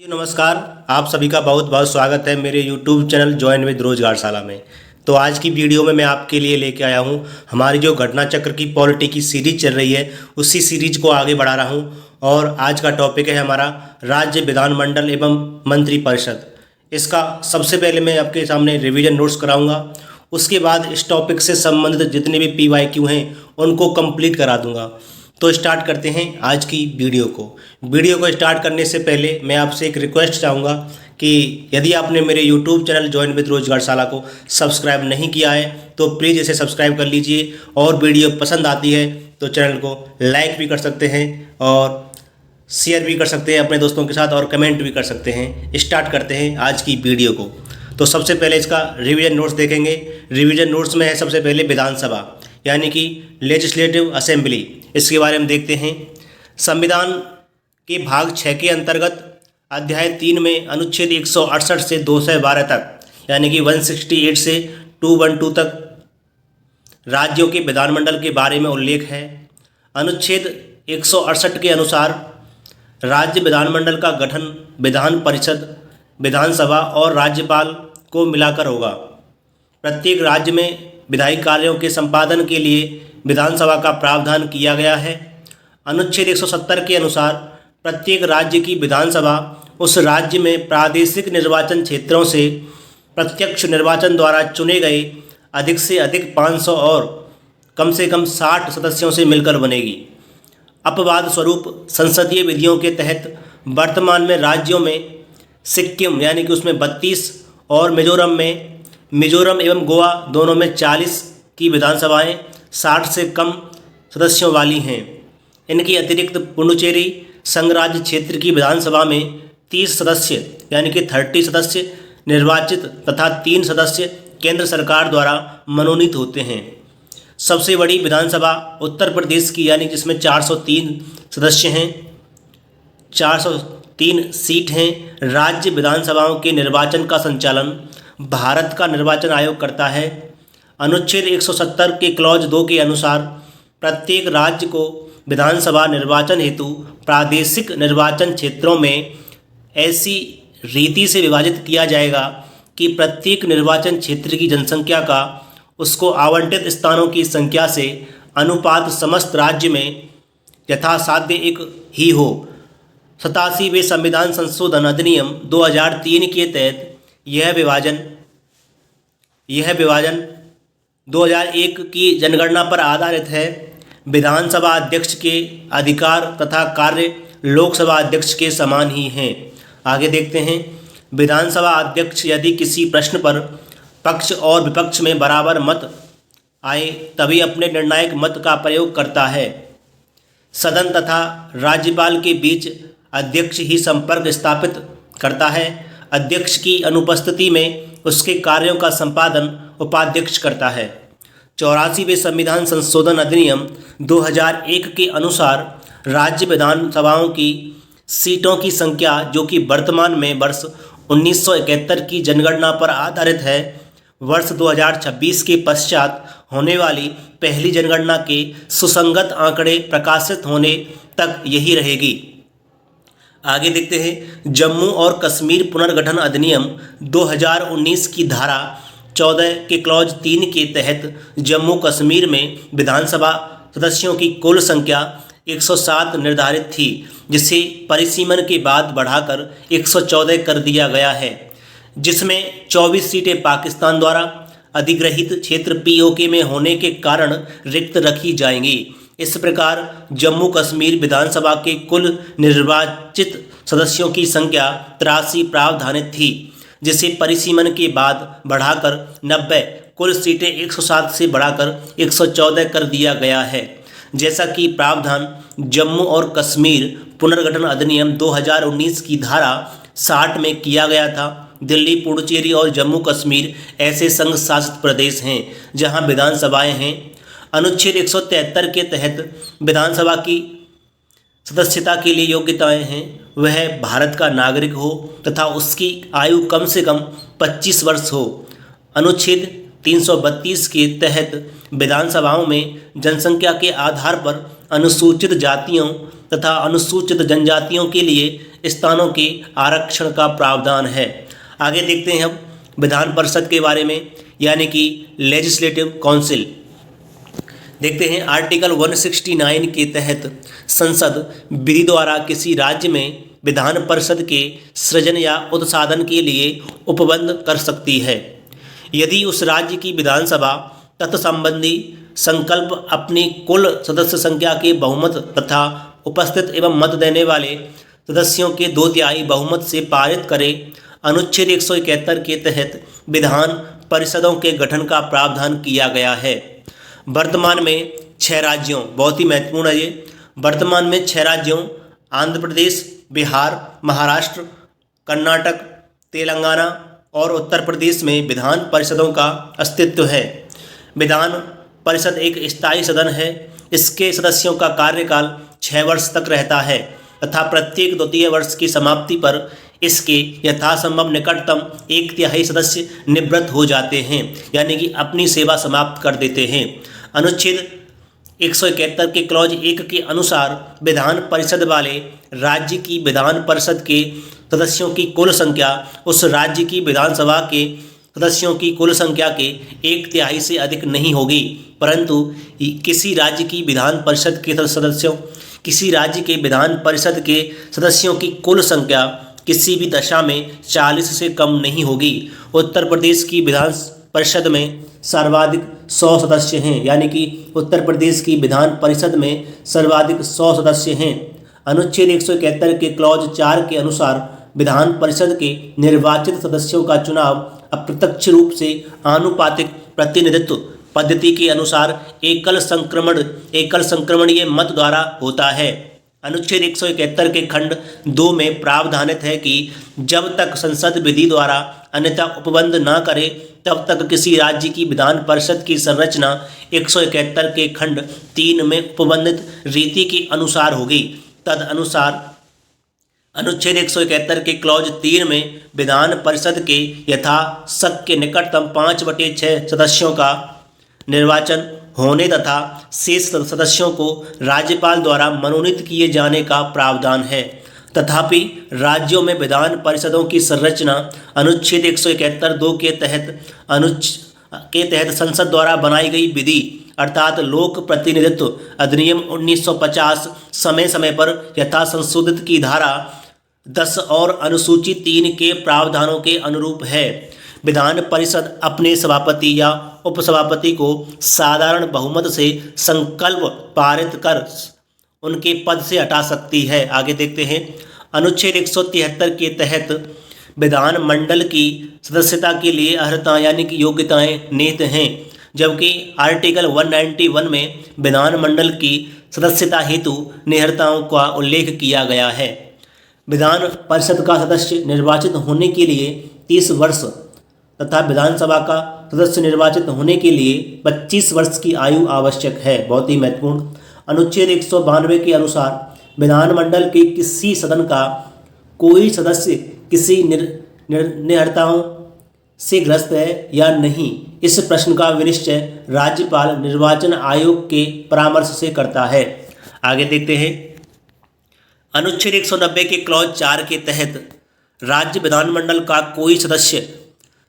नमस्कार। आप सभी का बहुत बहुत स्वागत है मेरे YouTube चैनल ज्वाइन विद रोजगारशाला में। तो आज की वीडियो में मैं आपके लिए लेके आया हूँ हमारी जो घटना चक्र की पॉलिटी की सीरीज चल रही है उसी सीरीज को आगे बढ़ा रहा हूँ। और आज का टॉपिक है हमारा राज्य विधानमंडल एवं मंत्री परिषद। इसका सबसे पहले मैं आपके सामने रिवीजन नोट्स कराऊंगा, उसके बाद इस टॉपिक से संबंधित जितने भी PYQ हैं उनको कंप्लीट करा दूंगा। तो स्टार्ट करते हैं आज की वीडियो को स्टार्ट करने से पहले मैं आपसे एक रिक्वेस्ट चाहूँगा कि यदि आपने मेरे YouTube चैनल ज्वाइन विद रोजगारशाला को सब्सक्राइब नहीं किया है तो प्लीज़ इसे सब्सक्राइब कर लीजिए, और वीडियो पसंद आती है तो चैनल को लाइक भी कर सकते हैं और शेयर भी कर सकते हैं अपने दोस्तों के साथ, और कमेंट भी कर सकते हैं। स्टार्ट करते हैं आज की वीडियो को। तो सबसे पहले इसका रिवीजन नोट्स देखेंगे। रिवीजन नोट्स में है सबसे पहले विधानसभा यानी कि लेजिस्लेटिव असेंबली, इसके बारे में देखते हैं। संविधान के भाग 6 के अंतर्गत अध्याय 3 में अनुच्छेद 168 से 212 तक यानी कि 168 से 212 तक राज्यों के विधानमंडल के बारे में उल्लेख है। अनुच्छेद 168 के अनुसार राज्य विधानमंडल का गठन विधान परिषद, विधानसभा और राज्यपाल को मिलाकर होगा। प्रत्येक राज्य में विधायी कार्यों के संपादन के लिए विधानसभा का प्रावधान किया गया है। अनुच्छेद 170 के अनुसार प्रत्येक राज्य की विधानसभा उस राज्य में प्रादेशिक निर्वाचन क्षेत्रों से प्रत्यक्ष निर्वाचन द्वारा चुने गए अधिक से अधिक 500 और कम से कम 60 सदस्यों से मिलकर बनेगी। अपवाद स्वरूप संसदीय विधियों के तहत वर्तमान में राज्यों में सिक्किम यानी कि उसमें 32 और मिजोरम एवं गोवा दोनों में 40 की विधानसभाएं 60 से कम सदस्यों वाली हैं। इनके अतिरिक्त पुडुचेरी संघराज्य क्षेत्र की विधानसभा में 30 सदस्य यानी कि 30 सदस्य निर्वाचित तथा 3 सदस्य केंद्र सरकार द्वारा मनोनीत होते हैं। सबसे बड़ी विधानसभा उत्तर प्रदेश की यानी जिसमें 403 सदस्य हैं, 403 सीट हैं। राज्य विधानसभाओं के निर्वाचन का संचालन भारत का निर्वाचन आयोग करता है। अनुच्छेद 170 के क्लॉज 2 के अनुसार प्रत्येक राज्य को विधानसभा निर्वाचन हेतु प्रादेशिक निर्वाचन क्षेत्रों में ऐसी रीति से विभाजित किया जाएगा कि प्रत्येक निर्वाचन क्षेत्र की जनसंख्या का उसको आवंटित स्थानों की संख्या से अनुपात समस्त राज्य में यथासाध्य एक ही हो। 87वें संविधान संशोधन अधिनियम 2003 के तहत यह विभाजन 2001 की जनगणना पर आधारित है। विधानसभा अध्यक्ष के अधिकार तथा कार्य लोकसभा अध्यक्ष के समान ही हैं। आगे देखते हैं। विधानसभा अध्यक्ष यदि किसी प्रश्न पर पक्ष और विपक्ष में बराबर मत आए तभी अपने निर्णायक मत का प्रयोग करता है। सदन तथा राज्यपाल के बीच अध्यक्ष ही संपर्क स्थापित करता है। अध्यक्ष की अनुपस्थिति में उसके कार्यों का संपादन उपाध्यक्ष करता है। 84वें संविधान संशोधन अधिनियम 2001 के अनुसार राज्य विधानसभाओं की सीटों की संख्या जो कि वर्तमान में वर्ष 1971 की जनगणना पर आधारित है, वर्ष 2026 के पश्चात होने वाली पहली जनगणना के सुसंगत आंकड़े प्रकाशित होने तक यही रहेगी। आगे देखते हैं। जम्मू और कश्मीर पुनर्गठन अधिनियम 2019 की धारा 14 के क्लॉज 3 के तहत जम्मू कश्मीर में विधानसभा सदस्यों की कुल संख्या 107 निर्धारित थी, जिसे परिसीमन के बाद बढ़ाकर 114 कर दिया गया है, जिसमें 24 सीटें पाकिस्तान द्वारा अधिग्रहित क्षेत्र POK में होने के कारण रिक्त रखी जाएंगी। इस प्रकार जम्मू कश्मीर विधानसभा के कुल निर्वाचित सदस्यों की संख्या 83 प्रावधानित थी, जिसे परिसीमन के बाद बढ़ाकर 90 कुल सीटें 107 से बढ़ाकर 114 कर दिया गया है। जैसा कि प्रावधान जम्मू और कश्मीर पुनर्गठन अधिनियम 2019 की धारा 60 में किया गया था। दिल्ली, पुडुचेरी और जम्मू कश्मीर ऐसे संघ शासित प्रदेश हैं जहां विधानसभाएं हैं। अनुच्छेद 173 के तहत विधानसभा की सदस्यता के लिए योग्यताएं हैं वह भारत का नागरिक हो तथा उसकी आयु कम से कम 25 वर्ष हो। अनुच्छेद 332 के तहत विधानसभाओं में जनसंख्या के आधार पर अनुसूचित जातियों तथा अनुसूचित जनजातियों के लिए स्थानों के आरक्षण का प्रावधान है। आगे देखते हैं हम विधान परिषद के बारे में, यानी कि लेजिस्लेटिव काउंसिल। देखते हैं आर्टिकल 169 के तहत संसद विधि द्वारा किसी राज्य में विधान परिषद के सृजन या उत्साधन के लिए उपबंध कर सकती है, यदि उस राज्य की विधानसभा तत्संबंधी संकल्प अपनी कुल सदस्य संख्या के बहुमत तथा उपस्थित एवं मत देने वाले सदस्यों के 2/3 बहुमत से पारित करे। अनुच्छेद 171 के तहत विधान परिषदों के गठन का प्रावधान किया गया है। वर्तमान में 6 राज्यों, बहुत ही महत्वपूर्ण है ये, वर्तमान में 6 राज्यों आंध्र प्रदेश, बिहार, महाराष्ट्र, कर्नाटक, तेलंगाना और उत्तर प्रदेश में विधान परिषदों का अस्तित्व है। विधान परिषद एक स्थायी सदन है। इसके सदस्यों का कार्यकाल 6 वर्ष तक रहता है तथा प्रत्येक द्वितीय वर्ष की समाप्ति पर इसके यथासंभव निकटतम 1/3 सदस्य निवृत्त हो जाते हैं, यानी कि अपनी सेवा समाप्त कर देते हैं। अनुच्छेद 171 के क्लॉज 1 के अनुसार विधान परिषद वाले राज्य की विधान परिषद के सदस्यों की कुल संख्या उस राज्य की विधानसभा के सदस्यों की कुल संख्या के 1/3 से अधिक नहीं होगी, परंतु किसी राज्य की विधान परिषद के सदस्यों की कुल संख्या किसी भी दशा में 40 से कम नहीं होगी। उत्तर प्रदेश की विधान परिषद में सर्वाधिक 100 सदस्य हैं, यानी कि उत्तर प्रदेश की विधान परिषद में सर्वाधिक 100 सदस्य हैं। अनुच्छेद 171 के क्लॉज 4 के अनुसार विधान परिषद के निर्वाचित सदस्यों का चुनाव अप्रत्यक्ष रूप से आनुपातिक प्रतिनिधित्व पद्धति के अनुसार एकल संक्रमणीय मत द्वारा होता है। अनुच्छेद 171 के खंड 2 में प्रावधानित है कि जब तक संसद विधि द्वारा अन्यथा उपबंध न करे तब तक किसी राज्य की विधान परिषद की संरचना 171 के खंड 3 में उपबंधित रीति के अनुसार होगी। तदनुसार अनुच्छेद 171 के क्लॉज 3 में विधान परिषद के यथाशक्य निकटतम 5/6 सदस्यों का निर्वाचन होने तथा शेष सदस्यों को राज्यपाल द्वारा मनोनीत किए जाने का प्रावधान है। तथापि राज्यों में विधान परिषदों की संरचना अनुच्छेद 171(2) के तहत संसद द्वारा बनाई गई विधि अर्थात लोक प्रतिनिधित्व अधिनियम 1950 समय समय पर यथा संशोधित की धारा 10 और अनुसूची 3 के प्रावधानों के अनुरूप है। विधान परिषद अपने सभापति या उपसभापति को साधारण बहुमत से संकल्प पारित कर उनके पद से हटा सकती है। आगे देखते हैं अनुच्छेद 173 के तहत विधान मंडल की सदस्यता के लिए अर्हता यानी कि योग्यताएं निहित हैं, जबकि आर्टिकल 191 में विधान मंडल की सदस्यता हेतु निहर्ताओं का उल्लेख किया गया है। विधान परिषद का सदस्य निर्वाचित होने के लिए 30 वर्ष तथा विधानसभा का सदस्य निर्वाचित होने के लिए 25 वर्ष की आयु आवश्यक है। बहुत ही महत्वपूर्ण। अनुच्छेद 192 के अनुसार विधानमंडल के किसी सदन का कोई सदस्य किसी निहर्ताओं से ग्रस्त है या नहीं, इस प्रश्न का विनिश्चय राज्यपाल निर्वाचन आयोग के परामर्श से करता है। आगे देखते हैं अनुच्छेद 190 के क्लॉज 4 के तहत राज्य विधानमंडल का कोई सदस्य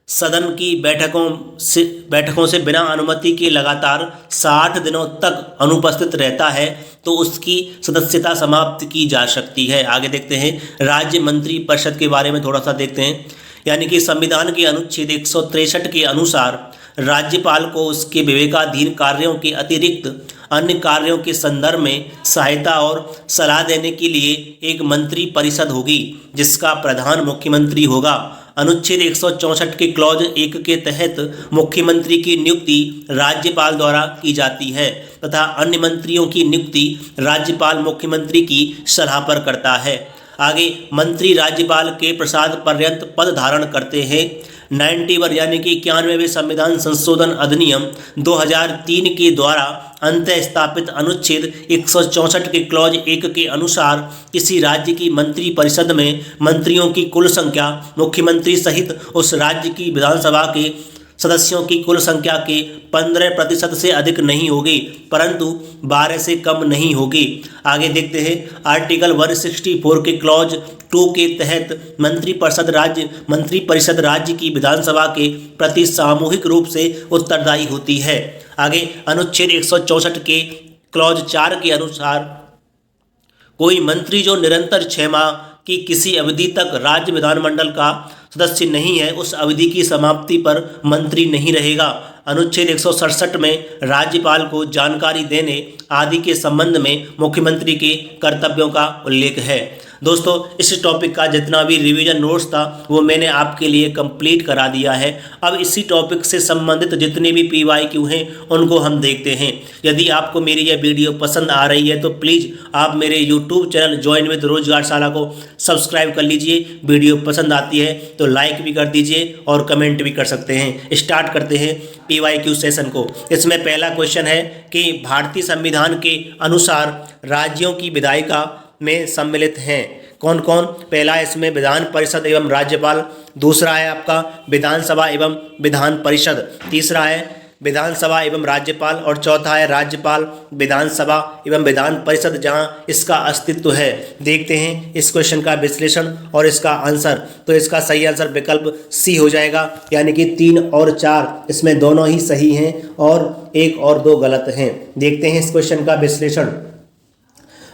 सदन की बैठकों से बिना अनुमति के लगातार 60 दिनों तक अनुपस्थित रहता है तो उसकी सदस्यता समाप्त की जा सकती है। आगे देखते हैं राज्य मंत्री परिषद के बारे में थोड़ा सा देखते हैं, यानी कि संविधान के अनुच्छेद 163 के अनुसार राज्यपाल को उसके विवेकाधीन कार्यों के अतिरिक्त अन्य कार्यों के संदर्भ में सहायता और सलाह देने के लिए एक मंत्री परिषद होगी जिसका प्रधान मुख्यमंत्री होगा। अनुच्छेद 164 के क्लॉज 1 के तहत मुख्यमंत्री की नियुक्ति राज्यपाल द्वारा की जाती है तथा अन्य मंत्रियों की नियुक्ति राज्यपाल मुख्यमंत्री की सलाह पर करता है। आगे मंत्री राज्यपाल के प्रसाद पर्यंत पद धारण करते हैं। 91 यानी कि 91वें संविधान संशोधन अधिनियम 2003 के द्वारा अंतः स्थापित अनुच्छेद 164 के क्लॉज 1 के अनुसार किसी राज्य की मंत्री परिषद में मंत्रियों की कुल संख्या मुख्यमंत्री सहित उस राज्य की विधानसभा के सदस्यों की कुल संख्या के 15% से अधिक नहीं होगी, परंतु 12 से कम नहीं होगी। आगे देखते हैं आर्टिकल 164 के क्लॉज 2 के तहत मंत्रिपरिषद राज्य की विधानसभा के प्रति सामूहिक रूप से उत्तरदायी होती है। आगे अनुच्छेद 164 के क्लॉज 4 के अनुसार कोई मंत्री जो निरंतर 6 माह की किसी अवधि तक राज्य विधानमंडल का सदस्य नहीं है, उस अवधि की समाप्ति पर मंत्री नहीं रहेगा। अनुच्छेद 167 में राज्यपाल को जानकारी देने आदि के संबंध में मुख्यमंत्री के कर्तव्यों का उल्लेख है। दोस्तों, इस टॉपिक का जितना भी रिवीजन नोट्स था वो मैंने आपके लिए कंप्लीट करा दिया है। अब इसी टॉपिक से संबंधित जितने भी PYQ हैं उनको हम देखते हैं। यदि आपको मेरी यह वीडियो पसंद आ रही है तो प्लीज़ आप मेरे YouTube चैनल ज्वाइन विद रोजगारशाला को सब्सक्राइब कर लीजिए। वीडियो पसंद आती है तो लाइक भी कर दीजिए और कमेंट भी कर सकते हैं। स्टार्ट करते हैं PYQ सेशन को। इसमें पहला क्वेश्चन है कि भारतीय संविधान के अनुसार राज्यों की विधायिका में सम्मिलित हैं कौन कौन। पहला है इसमें विधान परिषद एवं राज्यपाल, दूसरा है आपका विधानसभा एवं विधान परिषद, तीसरा है विधानसभा एवं राज्यपाल और चौथा है राज्यपाल विधानसभा एवं विधान परिषद जहां इसका अस्तित्व है। देखते हैं इस क्वेश्चन का विश्लेषण और इसका आंसर। तो इसका सही आंसर विकल्प सी हो जाएगा, यानी कि 3 और 4 इसमें दोनों ही सही हैं और 1 और 2 गलत हैं। देखते हैं इस क्वेश्चन का विश्लेषण।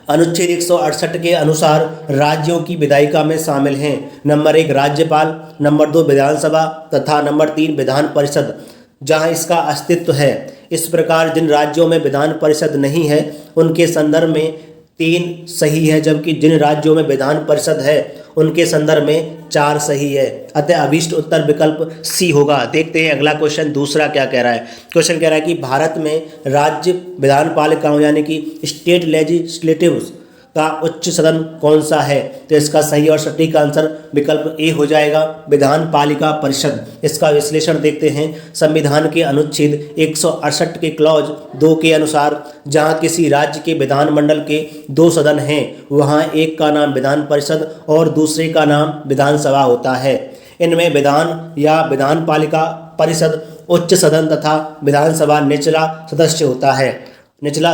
अनुच्छेद 168 के अनुसार राज्यों की विधायिका में शामिल हैं नंबर 1 राज्यपाल, नंबर 2 विधानसभा तथा नंबर 3 विधान परिषद जहां इसका अस्तित्व है। इस प्रकार जिन राज्यों में विधान परिषद नहीं है उनके संदर्भ में 3 सही है, जबकि जिन राज्यों में विधान परिषद है उनके संदर्भ में 4 सही है। अतः अभीष्ट उत्तर विकल्प सी होगा। देखते हैं अगला क्वेश्चन दूसरा क्या कह रहा है। क्वेश्चन कह रहा है कि भारत में राज्य विधानपालिकाओं यानी कि स्टेट लेजिस्लेटिव्स का उच्च सदन कौन सा है। तो इसका सही और सटीक आंसर विकल्प ए हो जाएगा, विधानपालिका परिषद। इसका विश्लेषण देखते हैं। संविधान के अनुच्छेद 168 के क्लॉज 2 के अनुसार जहां किसी राज्य के विधानमंडल के 2 सदन हैं वहां एक का नाम विधान परिषद और दूसरे का नाम विधानसभा होता है। इनमें विधान या विधानपालिका परिषद उच्च सदन तथा विधानसभा निचला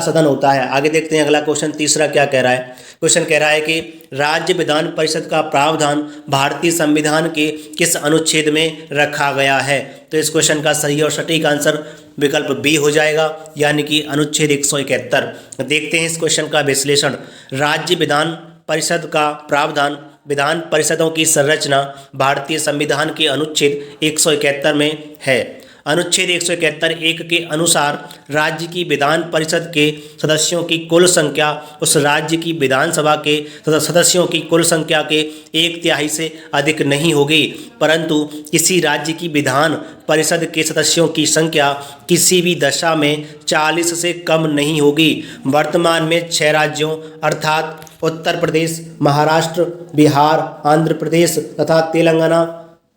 सदन होता है। आगे देखते हैं अगला क्वेश्चन तीसरा क्या कह रहा है। क्वेश्चन कह रहा है कि राज्य विधान परिषद का प्रावधान भारतीय संविधान के किस अनुच्छेद में रखा गया है। तो इस क्वेश्चन का सही और सटीक आंसर विकल्प बी हो जाएगा, यानी कि अनुच्छेद 171। देखते हैं इस क्वेश्चन का विश्लेषण। राज्य विधान परिषद का प्रावधान विधान परिषदों की संरचना भारतीय संविधान के अनुच्छेद 171 में है। अनुच्छेद 171(1) के अनुसार राज्य की विधान परिषद के सदस्यों की कुल संख्या उस राज्य की विधानसभा के सदस्यों की कुल संख्या के 1/3 से अधिक नहीं होगी, परंतु किसी राज्य की विधान परिषद के सदस्यों की संख्या किसी भी दशा में 40 से कम नहीं होगी। वर्तमान में 6 राज्यों अर्थात उत्तर प्रदेश, महाराष्ट्र, बिहार, आंध्र प्रदेश तथा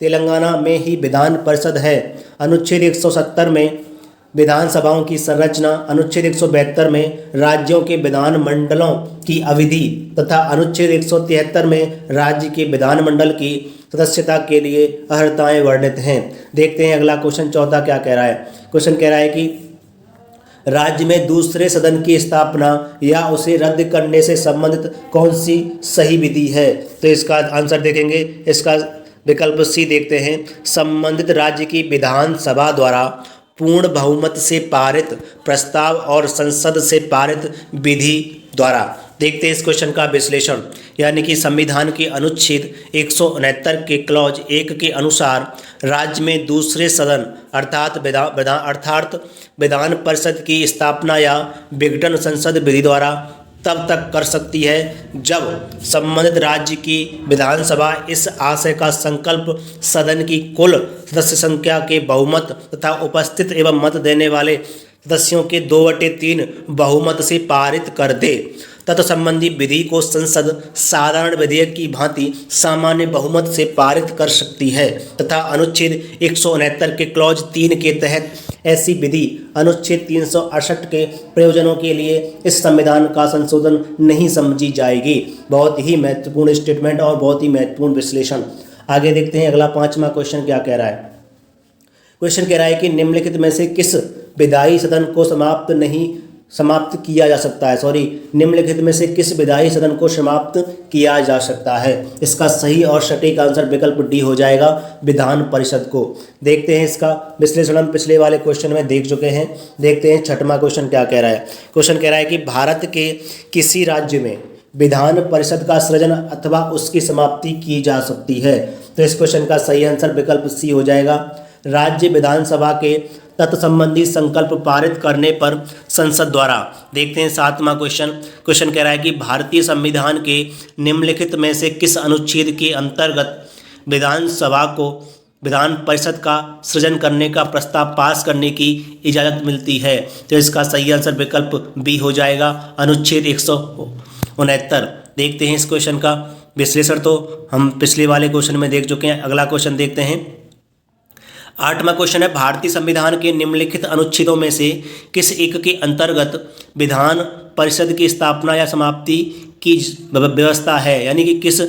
तेलंगाना में ही विधान परिषद है। अनुच्छेद 170 में विधानसभाओं की संरचना, अनुच्छेद 172 में राज्यों के विधानमंडलों की अवधि तथा अनुच्छेद 173 में राज्य के विधानमंडल की सदस्यता के लिए अर्हताएं वर्णित हैं। देखते हैं अगला क्वेश्चन चौथा क्या कह रहा है। क्वेश्चन कह रहा है कि राज्य में दूसरे सदन की स्थापना या उसे रद्द करने से संबंधित कौन सी सही विधि है। तो इसका आंसर देखेंगे। इसका विकल्प सी देखते हैं। संबंधित राज्य की विधानसभा द्वारा पूर्ण बहुमत से पारित प्रस्ताव और संसद से पारित विधि द्वारा। देखते हैं इस क्वेश्चन का विश्लेषण। यानी कि संविधान के अनुच्छेद 169 के क्लॉज 1 के अनुसार राज्य में दूसरे सदन अर्थात विधान परिषद की स्थापना या विघटन संसद विधि द्वारा तब तक कर सकती है जब संबंधित राज्य की विधानसभा इस आशय का संकल्प सदन की कुल सदस्य संख्या के बहुमत तथा उपस्थित एवं मत देने वाले सदस्यों के 2/3 बहुमत से पारित कर दे। तत्संबंधी विधि को संसद साधारण विधेयक की भांति सामान्य बहुमत से पारित कर सकती है तथा अनुच्छेद 169 के क्लॉज 3 के तहत ऐसी विधि अनुच्छेद 368 के प्रयोजनों के लिए इस संविधान का संशोधन नहीं समझी जाएगी। बहुत ही महत्वपूर्ण स्टेटमेंट और बहुत ही महत्वपूर्ण विश्लेषण। आगे देखते हैं अगला 5वां क्वेश्चन क्या कह रहा है। क्वेश्चन कह रहा है कि निम्नलिखित में से किस विधायी सदन को समाप्त किया जा सकता है, निम्नलिखित में से किस विधायी सदन को समाप्त किया जा सकता है। इसका सही और सटीक आंसर विकल्प डी हो जाएगा, विधान परिषद को। देखते हैं इसका विश्लेषण, हम पिछले वाले क्वेश्चन में देख चुके हैं। देखते हैं छठवां क्वेश्चन क्या कह रहा है। क्वेश्चन कह रहा है कि भारत के किसी राज्य में विधान परिषद का सृजन अथवा उसकी समाप्ति की जा सकती है। तो इस क्वेश्चन का सही आंसर विकल्प सी हो जाएगा। राज्य विधानसभा के तत्संबंधी संकल्प पारित करने पर संसद द्वारा। देखते हैं सातवां क्वेश्चन। क्वेश्चन कह रहा है कि भारतीय संविधान के निम्नलिखित में से किस अनुच्छेद के अंतर्गत विधानसभा को विधान परिषद का सृजन करने का प्रस्ताव पास करने की इजाज़त मिलती है। तो इसका सही आंसर विकल्प बी हो जाएगा, अनुच्छेद 169। देखते हैं इस क्वेश्चन का विश्लेषण, तो हम पिछले वाले क्वेश्चन में देख चुके हैं। अगला क्वेश्चन देखते हैं। आठवां क्वेश्चन है, भारतीय संविधान के निम्नलिखित अनुच्छेदों में से किस एक के अंतर्गत विधान परिषद की स्थापना या समाप्ति की व्यवस्था है। यानी कि किस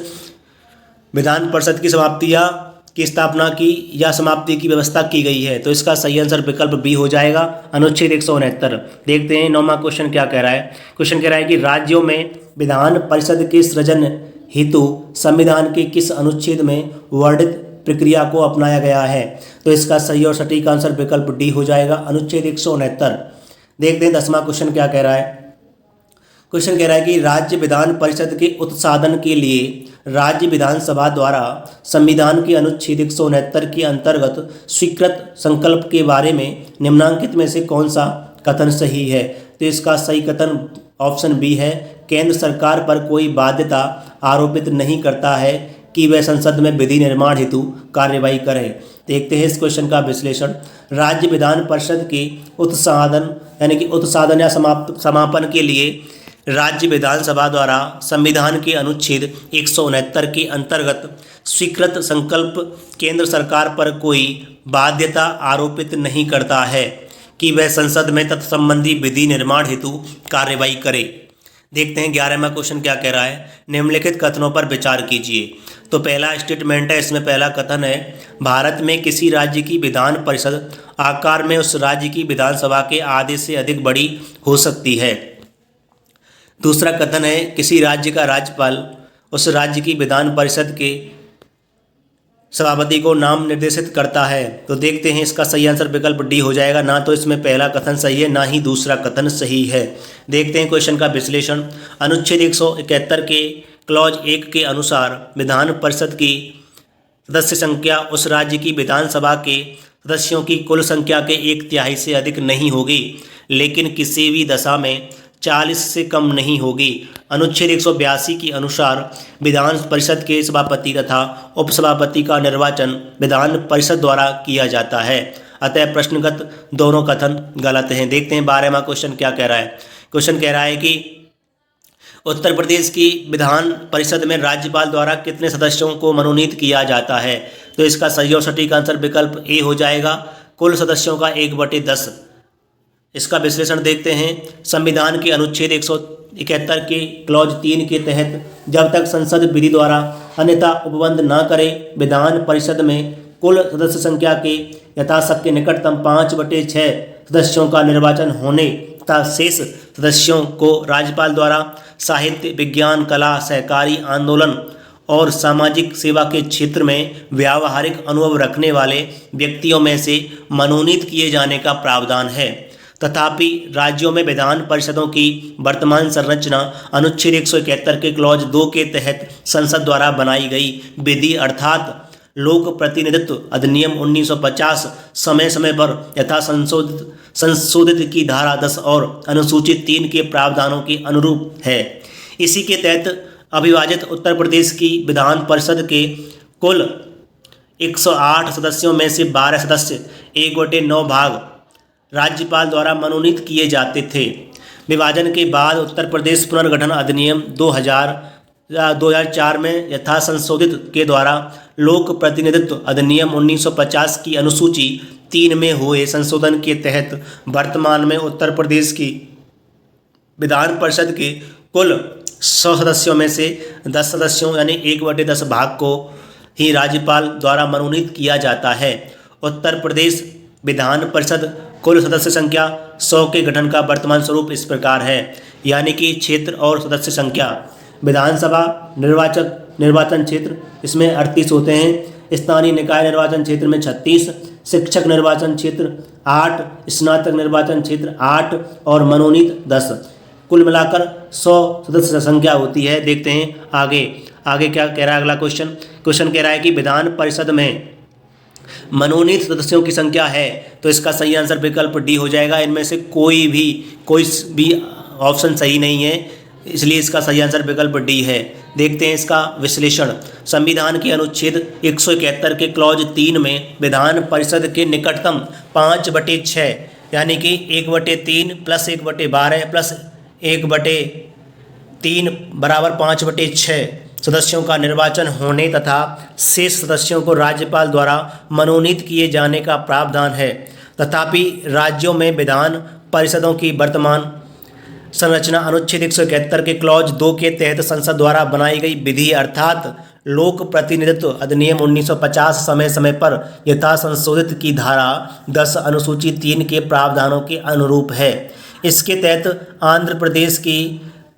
विधान परिषद की समाप्ति या की स्थापना की या समाप्ति की व्यवस्था की गई है। तो इसका सही आंसर विकल्प बी हो जाएगा, अनुच्छेद 169। देखते हैं नौवां क्वेश्चन क्या कह रहा है। क्वेश्चन कह रहा है कि राज्यों में विधान परिषद के सृजन हेतु संविधान के किस अनुच्छेद में वर्णित प्रक्रिया को अपनाया गया है। तो इसका सही और सटीक आंसर विकल्प डी हो जाएगा, अनुच्छेद 169। देखते हैं 10वां क्वेश्चन क्या कह रहा है। क्वेश्चन कह रहा है कि राज्य विधान परिषद के उत्साधन के लिए राज्य विधानसभा द्वारा संविधान के अनुच्छेद 169 के अंतर्गत स्वीकृत संकल्प के बारे में निम्नांकित में से कौन सा कथन सही है। तो इसका सही कथन ऑप्शन बी है, केंद्र सरकार पर कोई बाध्यता आरोपित नहीं करता है कि वह संसद में विधि निर्माण हेतु कार्यवाही करे। देखते हैं इस क्वेश्चन का विश्लेषण। राज्य विधान परिषद के उत्साधन यानी कि उत्साधन या समापन के लिए राज्य विधानसभा द्वारा संविधान के अनुच्छेद 169 के अंतर्गत स्वीकृत संकल्प केंद्र सरकार पर कोई बाध्यता आरोपित नहीं करता है कि वह संसद में तत्संबंधी विधि निर्माण हेतु कार्यवाही करे। देखते हैं 11वां क्वेश्चन क्या कह रहा है। निम्नलिखित कथनों पर विचार कीजिए। तो पहला स्टेटमेंट है, इसमें पहला कथन है, भारत में किसी राज्य की विधान परिषद आकार में उस राज्य की विधानसभा के आधे से अधिक बड़ी हो सकती है। दूसरा कथन है, किसी राज्य का राज्यपाल उस राज्य की विधान परिषद के सभापति को नाम निर्देशित करता है। तो देखते हैं इसका सही आंसर विकल्प डी हो जाएगा। ना तो इसमें पहला कथन सही है, ना ही दूसरा कथन सही है। देखते हैं क्वेश्चन का विश्लेषण। अनुच्छेद 171 के क्लॉज 1 के अनुसार विधान परिषद की सदस्य संख्या उस राज्य की विधानसभा के सदस्यों की कुल संख्या के 1/3 से अधिक नहीं होगी, लेकिन किसी भी दशा में 40 से कम नहीं होगी। अनुच्छेद 182 के अनुसार विधान परिषद के सभापति तथा उपसभापति का निर्वाचन विधान परिषद द्वारा किया जाता है। अतः प्रश्नगत दोनों कथन गलत हैं। देखते हैं 12वां क्वेश्चन क्या कह रहा है। क्वेश्चन कह रहा है कि उत्तर प्रदेश की विधान परिषद में राज्यपाल द्वारा कितने सदस्यों को मनोनीत किया जाता है। तो इसका सही और सटीक आंसर विकल्प ए हो जाएगा, कुल सदस्यों का 1/10। इसका विश्लेषण देखते हैं। संविधान के अनुच्छेद 171 के क्लॉज 3 के तहत जब तक संसद विधि द्वारा अन्यथा उपबंध न करे, विधान परिषद में कुल सदस्य संख्या के यथाशक्ति निकटतम 5/6 सदस्यों का निर्वाचन होने तथा शेष सदस्यों को राज्यपाल द्वारा साहित्य, विज्ञान, कला, सहकारी आंदोलन और सामाजिक सेवा के क्षेत्र में व्यावहारिक अनुभव रखने वाले व्यक्तियों में से मनोनीत किए जाने का प्रावधान है। तथापि राज्यों में विधान परिषदों की वर्तमान संरचना अनुच्छेद 171 के क्लॉज 2 के तहत संसद द्वारा बनाई गई विधि अर्थात लोक प्रतिनिधित्व अधिनियम 1950 समय समय पर यथा संशोधित की धारा 10 और अनुसूचित 3 के प्रावधानों के अनुरूप है। इसी के तहत अविभाजित उत्तर प्रदेश की विधान परिषद के कुल 108 सदस्यों में से 12 सदस्य 1/9 भाग राज्यपाल द्वारा मनोनीत किए जाते थे। विभाजन के बाद उत्तर प्रदेश पुनर्गठन अधिनियम 2004 में यथा संशोधित के द्वारा लोक प्रतिनिधित्व अधिनियम 1950 की अनुसूची 3 में हुए संशोधन के तहत वर्तमान में उत्तर प्रदेश की विधान परिषद के कुल 100 सदस्यों में से 10 सदस्यों यानी 1/10 भाग को ही राज्यपाल द्वारा मनोनीत किया जाता है। उत्तर प्रदेश विधान परिषद कुल सदस्य संख्या 100 के गठन का वर्तमान स्वरूप इस प्रकार है, यानी कि क्षेत्र और सदस्य संख्या। विधानसभा निर्वाचन क्षेत्र इसमें 38 होते हैं, स्थानीय निकाय निर्वाचन क्षेत्र में 36, शिक्षक निर्वाचन क्षेत्र 8, स्नातक निर्वाचन क्षेत्र 8 और मनोनीत 10। कुल मिलाकर 100 सदस्य संख्या होती है। देखते हैं आगे क्या कह रहा है। अगला क्वेश्चन कह रहा है कि विधान परिषद में मनोनीत सदस्यों की संख्या है, तो इसका सही आंसर विकल्प डी हो जाएगा। इनमें से कोई भी ऑप्शन सही नहीं है, इसलिए इसका सही आंसर विकल्प डी है। देखते हैं इसका विश्लेषण। संविधान के अनुच्छेद 171 के क्लॉज 3 में विधान परिषद के निकटतम 5/6 यानी कि 1/3 प्लस 1/12 प्लस 1/3 बराबर 5/6 सदस्यों का निर्वाचन होने तथा शेष सदस्यों को राज्यपाल द्वारा मनोनीत किए जाने का प्रावधान है। तथापि राज्यों में विधान परिषदों की वर्तमान संरचना अनुच्छेद 171 के क्लॉज 2 के तहत संसद द्वारा बनाई गई विधि अर्थात लोक प्रतिनिधित्व अधिनियम 1950 समय समय पर यथा संशोधित की धारा 10 अनुसूची 3 के प्रावधानों के अनुरूप है। इसके तहत आंध्र प्रदेश की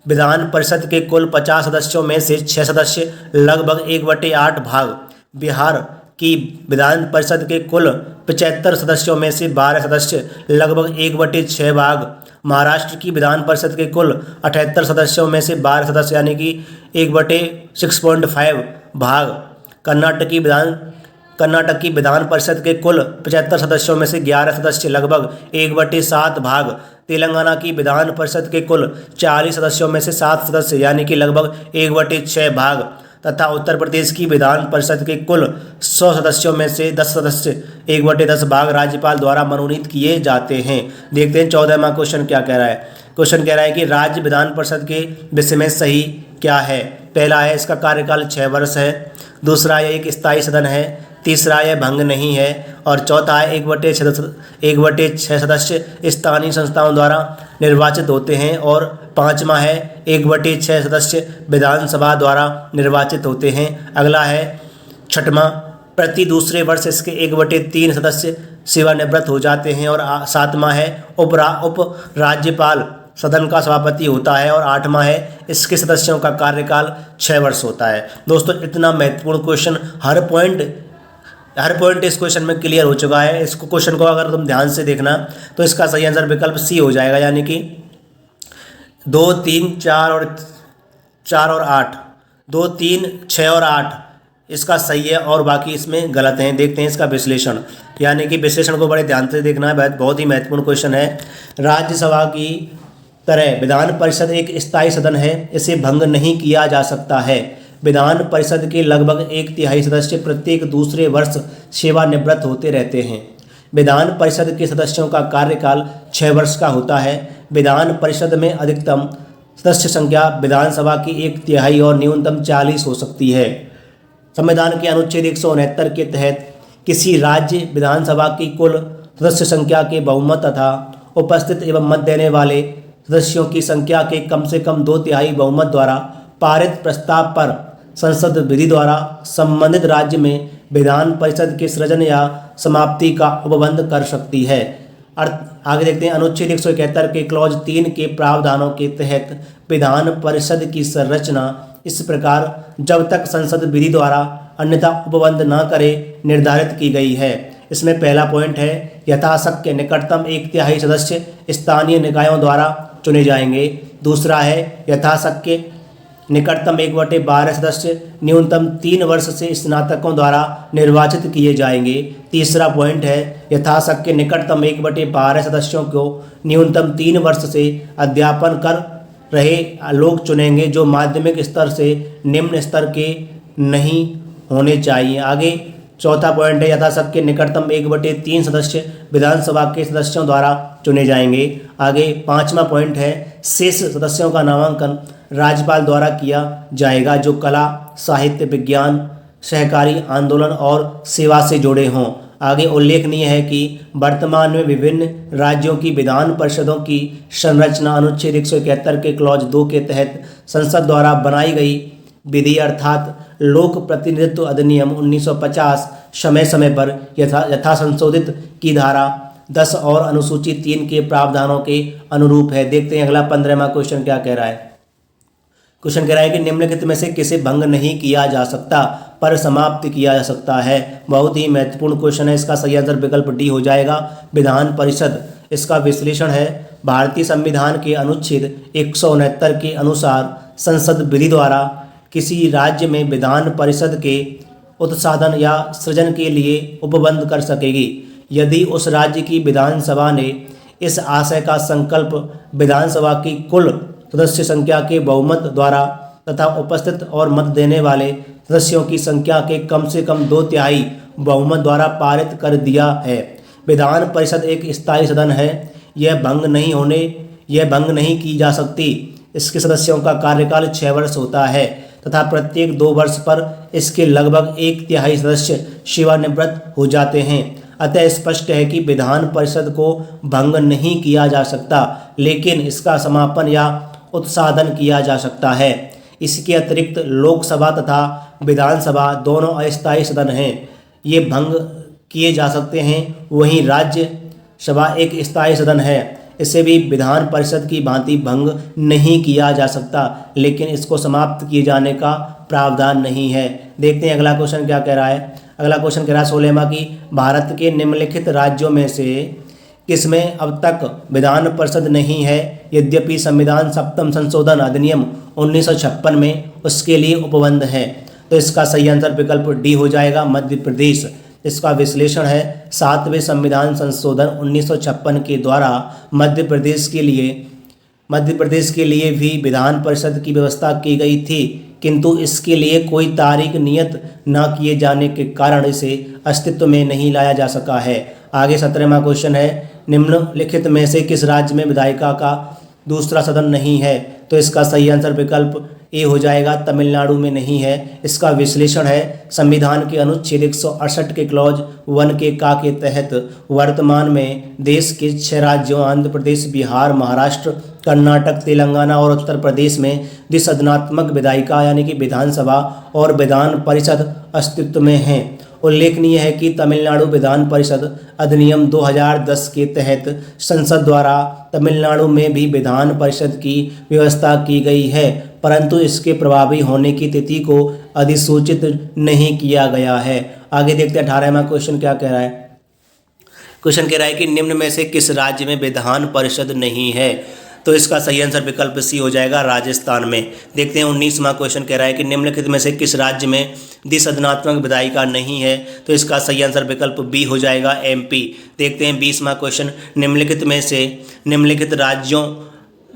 विधान परिषद के कुल 50 सदस्यों में से 6 सदस्य लगभग 1/8 भाग, बिहार की विधान परिषद के कुल 75 सदस्यों में से 12 सदस्य लगभग 1/6 भाग, महाराष्ट्र की विधान परिषद के कुल 78 सदस्यों में से 12 सदस्य यानी कि 1/6.5 भाग, कर्नाटक की विधान परिषद के कुल 75 सदस्यों में से 11 सदस्य लगभग 1/7 भाग, तेलंगाना की विधान परिषद के कुल 40 सदस्यों में से 7 सदस्य यानी कि लगभग 1/6 भाग तथा उत्तर प्रदेश की विधान परिषद के कुल 100 सदस्यों में से 10 सदस्य 1/10 भाग राज्यपाल द्वारा मनोनीत किए जाते हैं। देखते हैं 14वां क्वेश्चन क्या कह रहा है। क्वेश्चन कह रहा है कि राज्य विधान परिषद के विषय में सही क्या है। पहला है इसका कार्यकाल 6 वर्ष है, दूसरा यह एक स्थायी सदन है, तीसरा यह भंग नहीं है और चौथा है 1/6 सदस्य स्थानीय संस्थाओं द्वारा निर्वाचित होते हैं और पांचवा है 1/6 सदस्य विधानसभा द्वारा निर्वाचित होते हैं। अगला है छठवां, प्रति दूसरे वर्ष इसके 1/3 सदस्य सेवानिवृत्त हो जाते हैं और सातवां है उप राज्यपाल सदन का सभापति होता है और आठवां है इसके सदस्यों का कार्यकाल 6 वर्ष होता है। दोस्तों इतना महत्वपूर्ण क्वेश्चन, हर पॉइंट इस क्वेश्चन में क्लियर हो चुका है। इसको क्वेश्चन को अगर तुम ध्यान से देखना तो इसका सही आंसर विकल्प सी हो जाएगा, यानी कि 2, 3, 4 और 8, 2, 3, 6 और 8 इसका सही है और बाकी इसमें गलत हैं। देखते हैं इसका विश्लेषण, यानी कि विश्लेषण को बड़े ध्यान से देखना है, बहुत ही महत्वपूर्ण क्वेश्चन है। राज्यसभा की तरह विधान परिषद एक स्थायी सदन है, इसे भंग नहीं किया जा सकता है। विधान परिषद के लगभग 1/3 सदस्य प्रत्येक दूसरे वर्ष सेवानिवृत्त होते रहते हैं। विधान परिषद के सदस्यों का कार्यकाल 6 वर्ष का होता है। विधान परिषद में अधिकतम सदस्य संख्या विधानसभा की 1/3 और न्यूनतम 40 हो सकती है। संविधान के अनुच्छेद 169 के तहत किसी राज्य विधानसभा की कुल सदस्य संख्या के बहुमत तथा उपस्थित एवं मत देने वाले सदस्यों की संख्या के कम से कम 2/3 बहुमत द्वारा पारित प्रस्ताव पर संसद विधि द्वारा संबंधित राज्य में विधान परिषद के सृजन या समाप्ति का उपबंध कर सकती है। आगे देखते हैं, अनुच्छेद 171 के क्लॉज 3 के प्रावधानों के तहत विधान परिषद की संरचना इस प्रकार जब तक संसद विधि द्वारा अन्यथा उपबंध न करे निर्धारित की गई है। इसमें पहला पॉइंट है यथाशक्य निकटतम 1/3 सदस्य स्थानीय निकायों द्वारा चुने जाएंगे। दूसरा है यथाशक्य निकटतम 1/12 सदस्य न्यूनतम 3 वर्ष से स्नातकों द्वारा निर्वाचित किए जाएंगे। तीसरा पॉइंट है यथाशक्य निकटतम 1/12 सदस्यों को न्यूनतम 3 वर्ष से अध्यापन कर रहे लोग चुनेंगे जो माध्यमिक स्तर से निम्न स्तर के नहीं होने चाहिए। आगे चौथा पॉइंट है यथाशक्य निकटतम 1/3 सदस्य विधानसभा के सदस्यों द्वारा चुने जाएंगे। आगे पांचवा पॉइंट है शेष सदस्यों का नामांकन राज्यपाल द्वारा किया जाएगा जो कला, साहित्य, विज्ञान, सहकारी आंदोलन और सेवा से जुड़े हों। आगे उल्लेखनीय है कि वर्तमान में विभिन्न राज्यों की विधान परिषदों की संरचना अनुच्छेद 171 के क्लॉज 2 के तहत संसद द्वारा बनाई गई विधि अर्थात लोक प्रतिनिधित्व अधिनियम 1950 समय समय पर यथा संशोधित की धारा 10 और अनुसूची 3 के प्रावधानों के अनुरूप है। देखते हैं अगला 15वां क्वेश्चन क्या कह रहा है। क्वेश्चन कह रहा है कि निम्नलिखित में से किसे भंग नहीं किया जा सकता पर समाप्त किया जा सकता है। बहुत ही महत्वपूर्ण क्वेश्चन है। इसका सही आंसर विकल्प डी हो जाएगा, विधान परिषद। इसका विश्लेषण है, भारतीय संविधान के अनुच्छेद 169 के अनुसार संसद विधि द्वारा किसी राज्य में विधान परिषद के उत्साधन या सृजन के लिए उपबंध कर सकेगी यदि उस राज्य की विधानसभा ने इस आशय का संकल्प विधानसभा की कुल सदस्य संख्या के बहुमत द्वारा तथा उपस्थित और मत देने वाले सदस्यों की संख्या के कम से कम 2/3 बहुमत द्वारा पारित कर दिया है। विधान परिषद एक स्थायी सदन है। यह भंग नहीं की जा सकती। इसके सदस्यों का कार्यकाल 6 वर्ष होता है तथा प्रत्येक 2 वर्ष पर इसके लगभग 1/3 सदस्य सेवानिवृत्त हो जाते हैं। अतः स्पष्ट है कि विधान परिषद को भंग नहीं किया जा सकता, लेकिन इसका समापन या उत्साधन किया जा सकता है। इसके अतिरिक्त लोकसभा तथा विधानसभा दोनों अस्थायी सदन हैं, ये भंग किए जा सकते हैं। वहीं राज्यसभा एक स्थायी सदन है, इसे भी विधान परिषद की भांति भंग नहीं किया जा सकता, लेकिन इसको समाप्त किए जाने का प्रावधान नहीं है। देखते हैं अगला क्वेश्चन क्या कह रहा है। अगला क्वेश्चन कह रहा है 16वां की भारत के निम्नलिखित राज्यों में से किसमें अब तक विधान परिषद नहीं है यद्यपि संविधान 7वां संशोधन अधिनियम 1956 में उसके लिए उपबंध है। तो इसका सही आंसर विकल्प डी हो जाएगा, मध्य प्रदेश। इसका विश्लेषण है, 7वें संविधान संशोधन 1956 के द्वारा मध्य प्रदेश के लिए भी विधान परिषद की व्यवस्था की गई थी, किंतु इसके लिए कोई तारीख नियत न किए जाने के कारण इसे अस्तित्व में नहीं लाया जा सका है। आगे 17वां क्वेश्चन है, निम्नलिखित में से किस राज्य में विधायिका का दूसरा सदन नहीं है। तो इसका सही आंसर विकल्प ए हो जाएगा, तमिलनाडु में नहीं है। इसका विश्लेषण है, संविधान के अनुच्छेद 168 के क्लॉज 1 के का के तहत वर्तमान में देश के 6 राज्यों आंध्र प्रदेश, बिहार, महाराष्ट्र, कर्नाटक, तेलंगाना और उत्तर प्रदेश में द्विसदनात्मक विधायिका यानी कि विधानसभा और विधान परिषद अस्तित्व में हैं। उल्लेखनीय है कि तमिलनाडु विधान परिषद अधिनियम 2010 के तहत संसद द्वारा तमिलनाडु में भी विधान परिषद की व्यवस्था की गई है, परंतु इसके प्रभावी होने की तिथि को अधिसूचित नहीं किया गया है। आगे देखते हैं 18वां क्वेश्चन क्या कह रहा है। क्वेश्चन कह रहा है कि निम्न में से किस राज्य में विधान परिषद नहीं है। तो इसका सही आंसर विकल्प सी हो जाएगा, राजस्थान में। देखते हैं 19वां क्वेश्चन कह रहा है कि निम्नलिखित में से किस राज्य में द्विसदनात्मक विधायिका नहीं है। तो इसका सही आंसर विकल्प बी हो जाएगा, एमपी। देखते हैं 20वां क्वेश्चन, निम्नलिखित में से निम्नलिखित राज्यों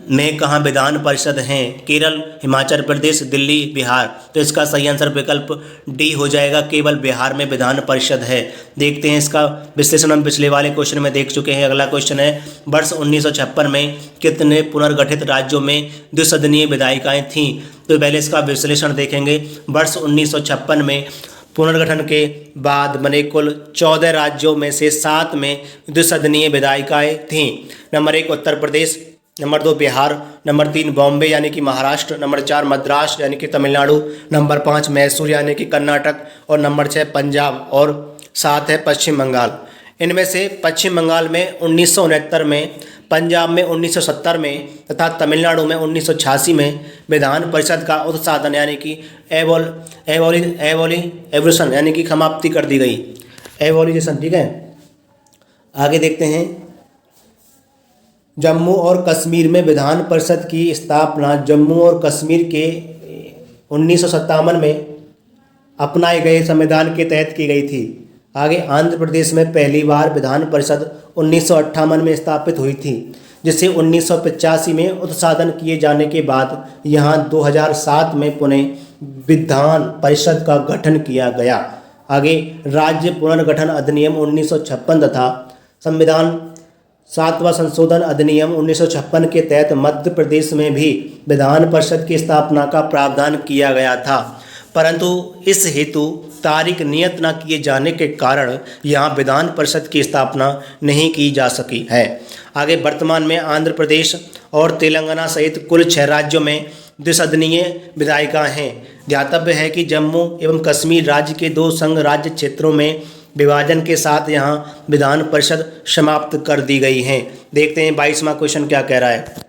में कहाँ विधान परिषद हैं। केरल, हिमाचल प्रदेश, दिल्ली, बिहार। तो इसका सही आंसर विकल्प डी हो जाएगा, केवल बिहार में विधान परिषद है। देखते हैं इसका विश्लेषण हम पिछले वाले क्वेश्चन में देख चुके हैं। अगला क्वेश्चन है, वर्ष 1956 में कितने पुनर्गठित राज्यों में द्विसदनीय विधायिकाएं थीं। तो पहले इसका विश्लेषण देखेंगे। वर्ष 1956 में पुनर्गठन के बाद बने कुल 14 राज्यों में से 7 में द्विसदनीय विधायिकाएं थीं। Number 1 Uttar Pradesh, number 2 Bihar, number 3 Bombay यानी कि महाराष्ट्र, नंबर 4 मद्रास यानी कि तमिलनाडु, नंबर 5 मैसूर यानी कि कर्नाटक और नंबर 6 पंजाब और 7 है पश्चिम बंगाल। इनमें से पश्चिम बंगाल में 1969 में, पंजाब में 1970 में तथा तमिलनाडु में 1986 में विधान परिषद का उत्साधन यानी कि एवोल्यूशन यानी कि समाप्ति कर दी गई, एवोल्यूशन। ठीक है, आगे देखते हैं। जम्मू और कश्मीर में विधान परिषद की स्थापना जम्मू और कश्मीर के 1957 में अपनाए गए संविधान के तहत की गई थी। आगे आंध्र प्रदेश में पहली बार विधान परिषद 1958 में स्थापित हुई थी, जिसे 1985 में उत्साधन किए जाने के बाद यहाँ 2007 में पुनः विधान परिषद का गठन किया गया। आगे राज्य पुनर्गठन अधिनियम 1956 तथा संविधान 7वां संशोधन अधिनियम 1956 के तहत मध्य प्रदेश में भी विधान परिषद की स्थापना का प्रावधान किया गया था, परंतु इस हेतु तारीख नियत न किए जाने के कारण यहाँ विधान परिषद की स्थापना नहीं की जा सकी है। आगे वर्तमान में आंध्र प्रदेश और तेलंगाना सहित कुल 6 राज्यों में द्विसदनीय विधायिकाएं हैं। ध्यातव्य है कि जम्मू एवं कश्मीर राज्य के 2 संघ राज्य क्षेत्रों में विभाजन के साथ यहाँ विधान परिषद समाप्त कर दी गई हैं। देखते हैं 22वां क्वेश्चन क्या कह रहा है।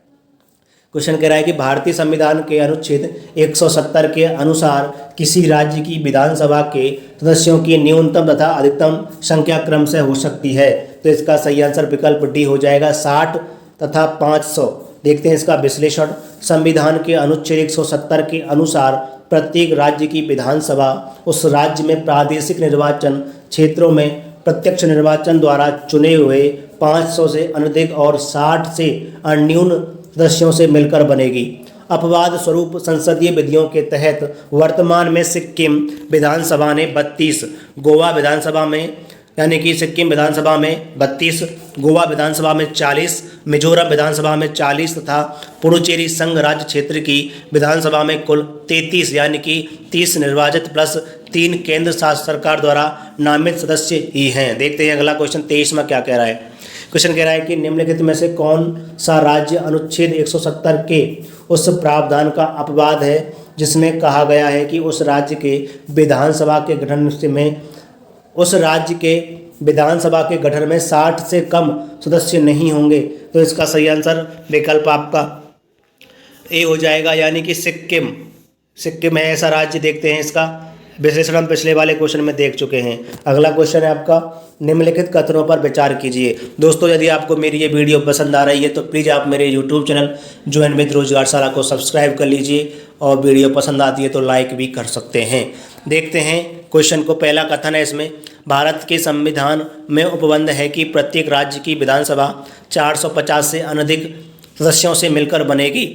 क्वेश्चन कह रहा है कि भारतीय संविधान के अनुच्छेद 170 के अनुसार किसी राज्य की विधानसभा के सदस्यों की न्यूनतम तथा अधिकतम संख्या क्रम से हो सकती है। तो इसका सही आंसर विकल्प डी हो जाएगा, 60 तथा 500। देखते हैं इसका विश्लेषण। संविधान के अनुच्छेद 170 के अनुसार प्रत्येक राज्य की विधानसभा उस राज्य में प्रादेशिक निर्वाचन क्षेत्रों में प्रत्यक्ष निर्वाचन द्वारा चुने हुए 500 से अनधिक और 60 से अन्यून सदस्यों से मिलकर बनेगी। अपवाद स्वरूप संसदीय विधियों के तहत वर्तमान में सिक्किम विधानसभा ने 32, गोवा विधानसभा में यानी कि सिक्किम विधानसभा में 32, गोवा विधानसभा में 40, मिजोरम विधानसभा में 40 तथा पुडुचेरी संघ राज्य क्षेत्र की विधानसभा में कुल 33 यानी कि 30 निर्वाचित प्लस 3 केंद्र शासित सरकार द्वारा नामित सदस्य ही हैं। देखते हैं अगला क्वेश्चन 23वां क्या कह रहा है। क्वेश्चन कह रहा है कि निम्नलिखित में से कौन सा राज्य अनुच्छेद 170 के उस प्रावधान का अपवाद है जिसमें कहा गया है कि उस राज्य के विधानसभा के गठन में 60 से कम सदस्य नहीं होंगे। तो इसका सही आंसर विकल्प आपका ए हो जाएगा, यानी कि सिक्किम है ऐसा राज्य। देखते हैं इसका विश्लेषण हम पिछले वाले क्वेश्चन में देख चुके हैं। अगला क्वेश्चन है आपका, निम्नलिखित कथनों पर विचार कीजिए। दोस्तों, यदि आपको मेरी ये वीडियो पसंद आ रही है तो प्लीज़ आप मेरे यूट्यूब चैनल ज्वाइन विद रोजगारशाला को सब्सक्राइब कर लीजिए और वीडियो पसंद आती है तो लाइक भी कर सकते हैं। देखते हैं क्वेश्चन को। पहला कथन है इसमें, भारत के संविधान में उपबंध है कि प्रत्येक राज्य की विधानसभा 450 से अनधिक सदस्यों से मिलकर बनेगी,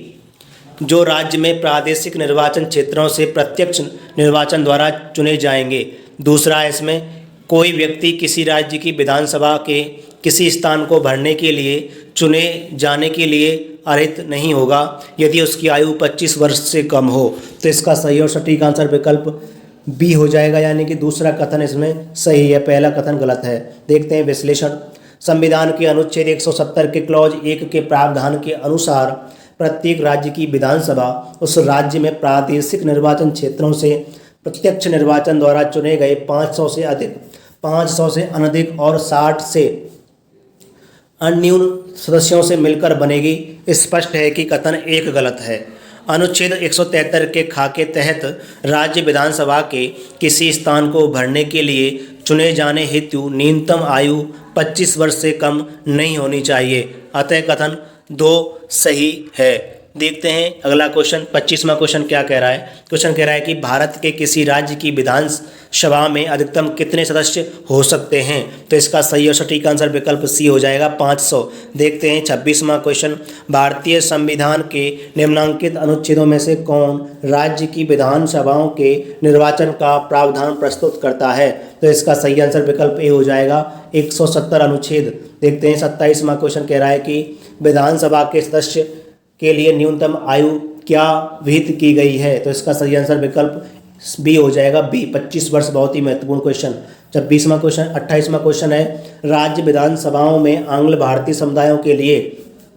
जो राज्य में प्रादेशिक निर्वाचन क्षेत्रों से प्रत्यक्ष निर्वाचन द्वारा चुने जाएंगे। दूसरा है इसमें, कोई व्यक्ति किसी राज्य की विधानसभा के किसी स्थान को भरने के लिए चुने जाने के लिए अर्हित नहीं होगा यदि उसकी आयु 25 वर्ष से कम हो। तो इसका सही और सटीक आंसर विकल्प बी हो जाएगा, यानी कि दूसरा कथन इसमें सही है, पहला कथन गलत है। देखते हैं विश्लेषण। संविधान के अनुच्छेद 170 के क्लॉज 1 के प्रावधान के अनुसार प्रत्येक राज्य की विधानसभा उस राज्य में प्रादेशिक निर्वाचन क्षेत्रों से प्रत्यक्ष निर्वाचन द्वारा चुने गए 500 से अनधिक और 60 से अन्यून सदस्यों से मिलकर बनेगी। स्पष्ट है कि कथन 1 गलत है। अनुच्छेद 173 के खा के तहत राज्य विधानसभा के किसी स्थान को भरने के लिए चुने जाने हेतु न्यूनतम आयु 25 वर्ष से कम नहीं होनी चाहिए। अतः कथन 2 सही है। देखते हैं अगला क्वेश्चन, 25वां क्वेश्चन क्या कह रहा है। क्वेश्चन कह रहा है कि भारत के किसी राज्य की विधानसभा में अधिकतम कितने सदस्य हो सकते हैं। तो इसका सही और सटीक आंसर विकल्प सी हो जाएगा, 500। देखते हैं 26वां क्वेश्चन, भारतीय संविधान के निम्नांकित अनुच्छेदों में से कौन राज्य की विधानसभाओं के निर्वाचन का प्रावधान प्रस्तुत करता है। तो इसका सही आंसर विकल्प ए हो जाएगा, 170 अनुच्छेद। देखते हैं 27वां क्वेश्चन कह रहा है कि विधानसभा के सदस्य के लिए न्यूनतम आयु क्या विहित की गई है। तो इसका सही आंसर विकल्प बी हो जाएगा, बी 25 वर्ष। बहुत ही महत्वपूर्ण क्वेश्चन। 28वां क्वेश्चन है, राज्य विधानसभाओं में आंग्ल भारतीय समुदायों के लिए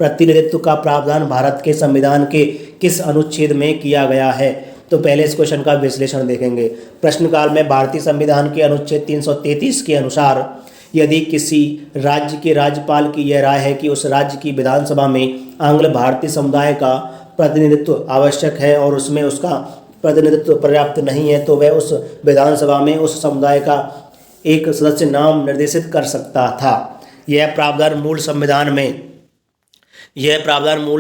प्रतिनिधित्व का प्रावधान भारत के संविधान के किस अनुच्छेद में किया गया है। तो पहले इस क्वेश्चन का विश्लेषण देखेंगे। प्रश्नकाल में भारतीय संविधान के अनुच्छेद 333 के अनुसार यदि किसी राज्य के राज्यपाल की यह राय है कि उस राज्य की विधानसभा में आंग्ल भारतीय समुदाय का प्रतिनिधित्व आवश्यक है और उसमें उसका प्रतिनिधित्व पर्याप्त नहीं है, तो वह उस विधानसभा में उस समुदाय का एक सदस्य नाम निर्देशित कर सकता था। यह प्रावधान मूल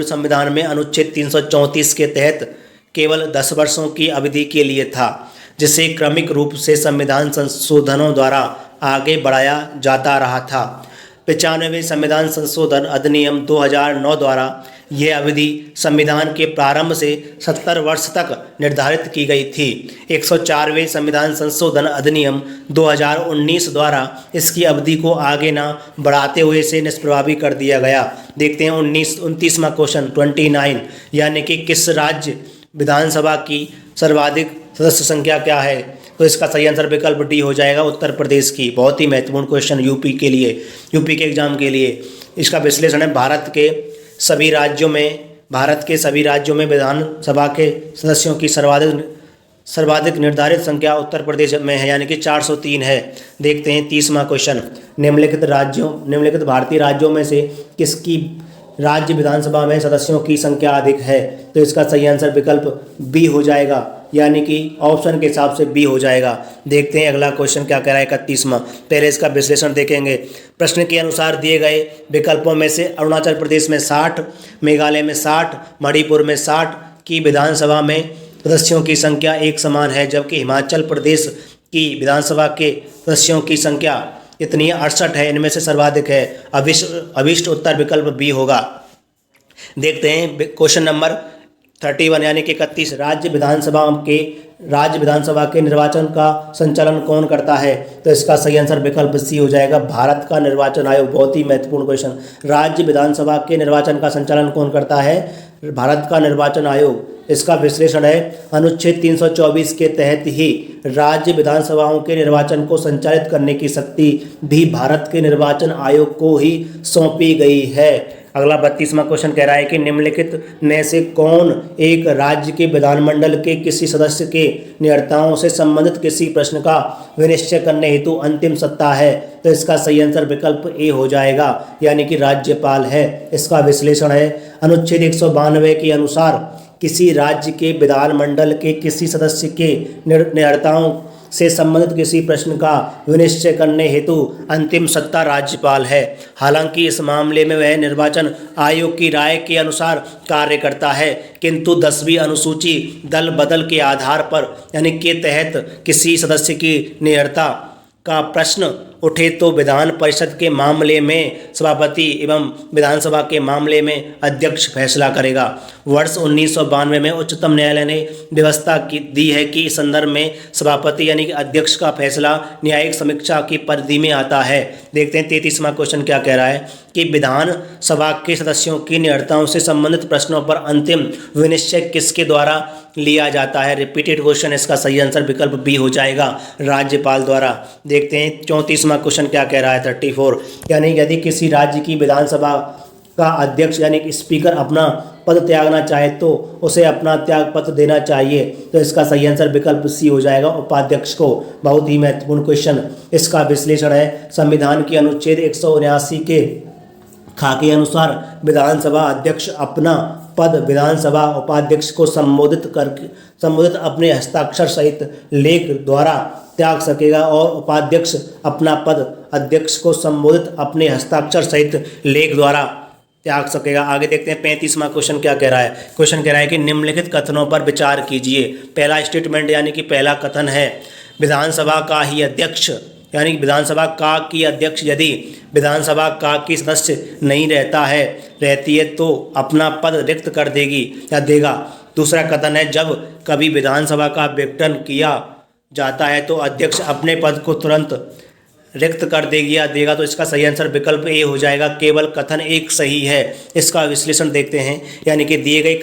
संविधान में अनुच्छेद 334 के तहत केवल 10 वर्षों की अवधि के लिए था, जिसे क्रमिक रूप से संविधान संशोधनों द्वारा आगे बढ़ाया जाता रहा था। 95वें संविधान संशोधन अधिनियम 2009 द्वारा यह अवधि संविधान के प्रारंभ से 70 वर्ष तक निर्धारित की गई थी। 104वें संविधान संशोधन अधिनियम 2019 द्वारा इसकी अवधि को आगे न बढ़ाते हुए इसे निष्प्रभावी कर दिया गया। देखते हैं 29वां क्वेश्चन 29, यानी कि किस राज्य विधानसभा की सर्वाधिक सदस्य संख्या क्या है। तो इसका सही आंसर विकल्प डी हो जाएगा, उत्तर प्रदेश की। बहुत ही महत्वपूर्ण क्वेश्चन यूपी के एग्जाम के लिए। इसका विश्लेषण है, भारत के सभी राज्यों में भारत के सभी राज्यों में विधानसभा के सदस्यों की सर्वाधिक निर्धारित संख्या उत्तर प्रदेश में है, यानी कि 403 है। देखते हैं 30वां क्वेश्चन। निम्नलिखित भारतीय राज्यों में से किसकी राज्य विधानसभा में सदस्यों की संख्या अधिक है? तो इसका सही आंसर विकल्प बी हो जाएगा, यानी कि ऑप्शन के हिसाब से बी हो जाएगा। देखते हैं अगला क्वेश्चन क्या कह रहा है 31वां। पहले इसका विश्लेषण देखेंगे। प्रश्न के अनुसार दिए गए विकल्पों में से अरुणाचल प्रदेश में 60, मेघालय में 60, मणिपुर में 60 की विधानसभा में सदस्यों की संख्या एक समान है, जबकि हिमाचल प्रदेश की विधानसभा के सदस्यों की संख्या इतनी 68 है, इनमें से सर्वाधिक है। अभिष्ट उत्तर विकल्प बी होगा। देखते हैं क्वेश्चन नंबर 31 यानी कि 31। राज्य विधानसभा के निर्वाचन का संचालन कौन करता है? तो इसका सही आंसर विकल्प सी हो जाएगा, भारत का निर्वाचन आयोग। बहुत ही महत्वपूर्ण क्वेश्चन। राज्य विधानसभा के निर्वाचन का संचालन कौन करता है? भारत का निर्वाचन आयोग। इसका विश्लेषण है, अनुच्छेद 324 के तहत ही राज्य विधानसभाओं के निर्वाचन को संचालित करने की शक्ति भी भारत के निर्वाचन आयोग को ही सौंपी गई है। अगला 32वां क्वेश्चन कह रहा है कि निम्नलिखित में से कौन एक राज्य के विधानमंडल के किसी सदस्य के नियंत्रताओं से संबंधित किसी प्रश्न का विनिश्चय करने हेतु अंतिम सत्ता है? तो इसका सही आंसर विकल्प ए हो जाएगा, यानी कि राज्यपाल है। इसका विश्लेषण है, अनुच्छेद 192 के अनुसार किसी राज्य के विधानमंडल के किसी सदस्य के नियंत्रताओं से संबंधित किसी प्रश्न का विनिश्चय करने हेतु अंतिम सत्ता राज्यपाल है। हालांकि इस मामले में वह निर्वाचन आयोग की राय के अनुसार कार्य करता है, किंतु 10वीं अनुसूची दल बदल के आधार पर यानी के तहत किसी सदस्य की नियंत्रता का प्रश्न उठे तो विधान परिषद के मामले में सभापति एवं विधानसभा के मामले में अध्यक्ष फैसला करेगा। वर्ष 1992 में उच्चतम न्यायालय ने व्यवस्था दी है कि इस संदर्भ में सभापति यानी कि अध्यक्ष का फैसला न्यायिक समीक्षा की परिधि में आता है। देखते हैं 33वां क्वेश्चन क्या कह रहा है कि विधानसभा के सदस्यों की नियंत्रताओं से संबंधित प्रश्नों पर अंतिम विनिश्चय किसके द्वारा लिया जाता है? Repeated question. इसका सही आंसर विकल्प बी हो जाएगा, राज्यपाल द्वारा। देखते हैं 34वां क्वेश्चन क्या कह रहा है 34, यानी यदि किसी राज्य की विधानसभा का अध्यक्ष यानी कि स्पीकर अपना पद त्यागना चाहे तो उसे अपना त्याग पत्र देना चाहिए। तो इसका सही आंसर विकल्प सी हो जाएगा, उपाध्यक्ष को। बहुत ही महत्वपूर्ण क्वेश्चन। इसका विश्लेषण है, संविधान के अनुच्छेद 179 के खाके अनुसार विधानसभा अध्यक्ष अपना पद विधानसभा उपाध्यक्ष को संबोधित अपने हस्ताक्षर सहित लेख द्वारा त्याग सकेगा और उपाध्यक्ष अपना पद अध्यक्ष को संबोधित अपने हस्ताक्षर सहित लेख द्वारा त्याग सकेगा। आगे देखते हैं 35वां क्वेश्चन क्या कह रहा है। क्वेश्चन कह रहा है कि निम्नलिखित कथनों पर विचार कीजिए। पहला स्टेटमेंट यानी कि पहला कथन है, विधानसभा का ही अध्यक्ष यानी कि विधानसभा का की अध्यक्ष यदि विधानसभा का की सदस्य नहीं रहती है तो अपना पद रिक्त कर देगी या देगा। दूसरा कथन है, जब कभी विधानसभा का विघटन किया जाता है तो अध्यक्ष अपने पद को तुरंत रिक्त कर देगी या देगा। तो इसका सही आंसर विकल्प ए हो जाएगा, केवल कथन एक सही है। इसका विश्लेषण देखते हैं, यानी कि दिए गए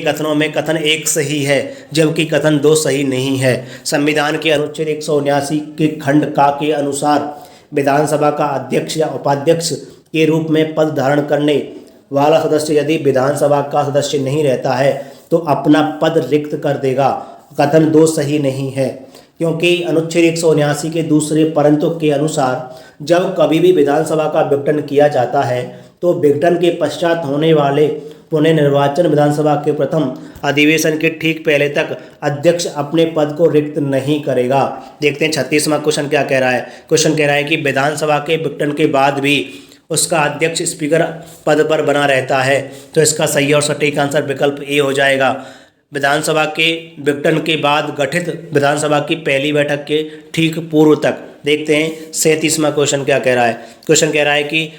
कथनों में कथन एक सही है जबकि कथन 2 सही नहीं है। संविधान के अनुच्छेद 179 के खंड का के अनुसार विधानसभा का अध्यक्ष या उपाध्यक्ष के रूप में पद धारण करने वाला सदस्य यदि विधानसभा का सदस्य नहीं रहता है तो अपना पद रिक्त कर देगा। कथन 2 सही नहीं है, क्योंकि अनुच्छेद 179 के दूसरे परंतु के अनुसार जब कभी भी विधानसभा का विघटन किया जाता है तो विघटन के पश्चात होने वाले पुनः निर्वाचन विधानसभा के प्रथम अधिवेशन के ठीक पहले तक अध्यक्ष अपने पद को रिक्त नहीं करेगा। देखते हैं 36वां क्वेश्चन क्या कह रहा है। क्वेश्चन कह रहा है कि विधानसभा के विघटन के बाद भी उसका अध्यक्ष स्पीकर पद पर बना रहता है। तो इसका सही और सटीक आंसर विकल्प ए हो जाएगा। विधानसभा के विघटन के बाद गठित विधानसभा की पहली बैठक के ठीक पूर्व तक। देखते हैं 37वां क्वेश्चन क्या कह रहा है। क्वेश्चन कह रहा है कि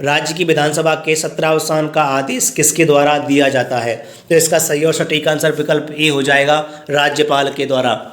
राज्य की विधानसभा के सत्रावसान का आदेश किसके द्वारा दिया जाता है? तो इसका सही और सटीक आंसर विकल्प ए हो जाएगा, राज्यपाल के द्वारा।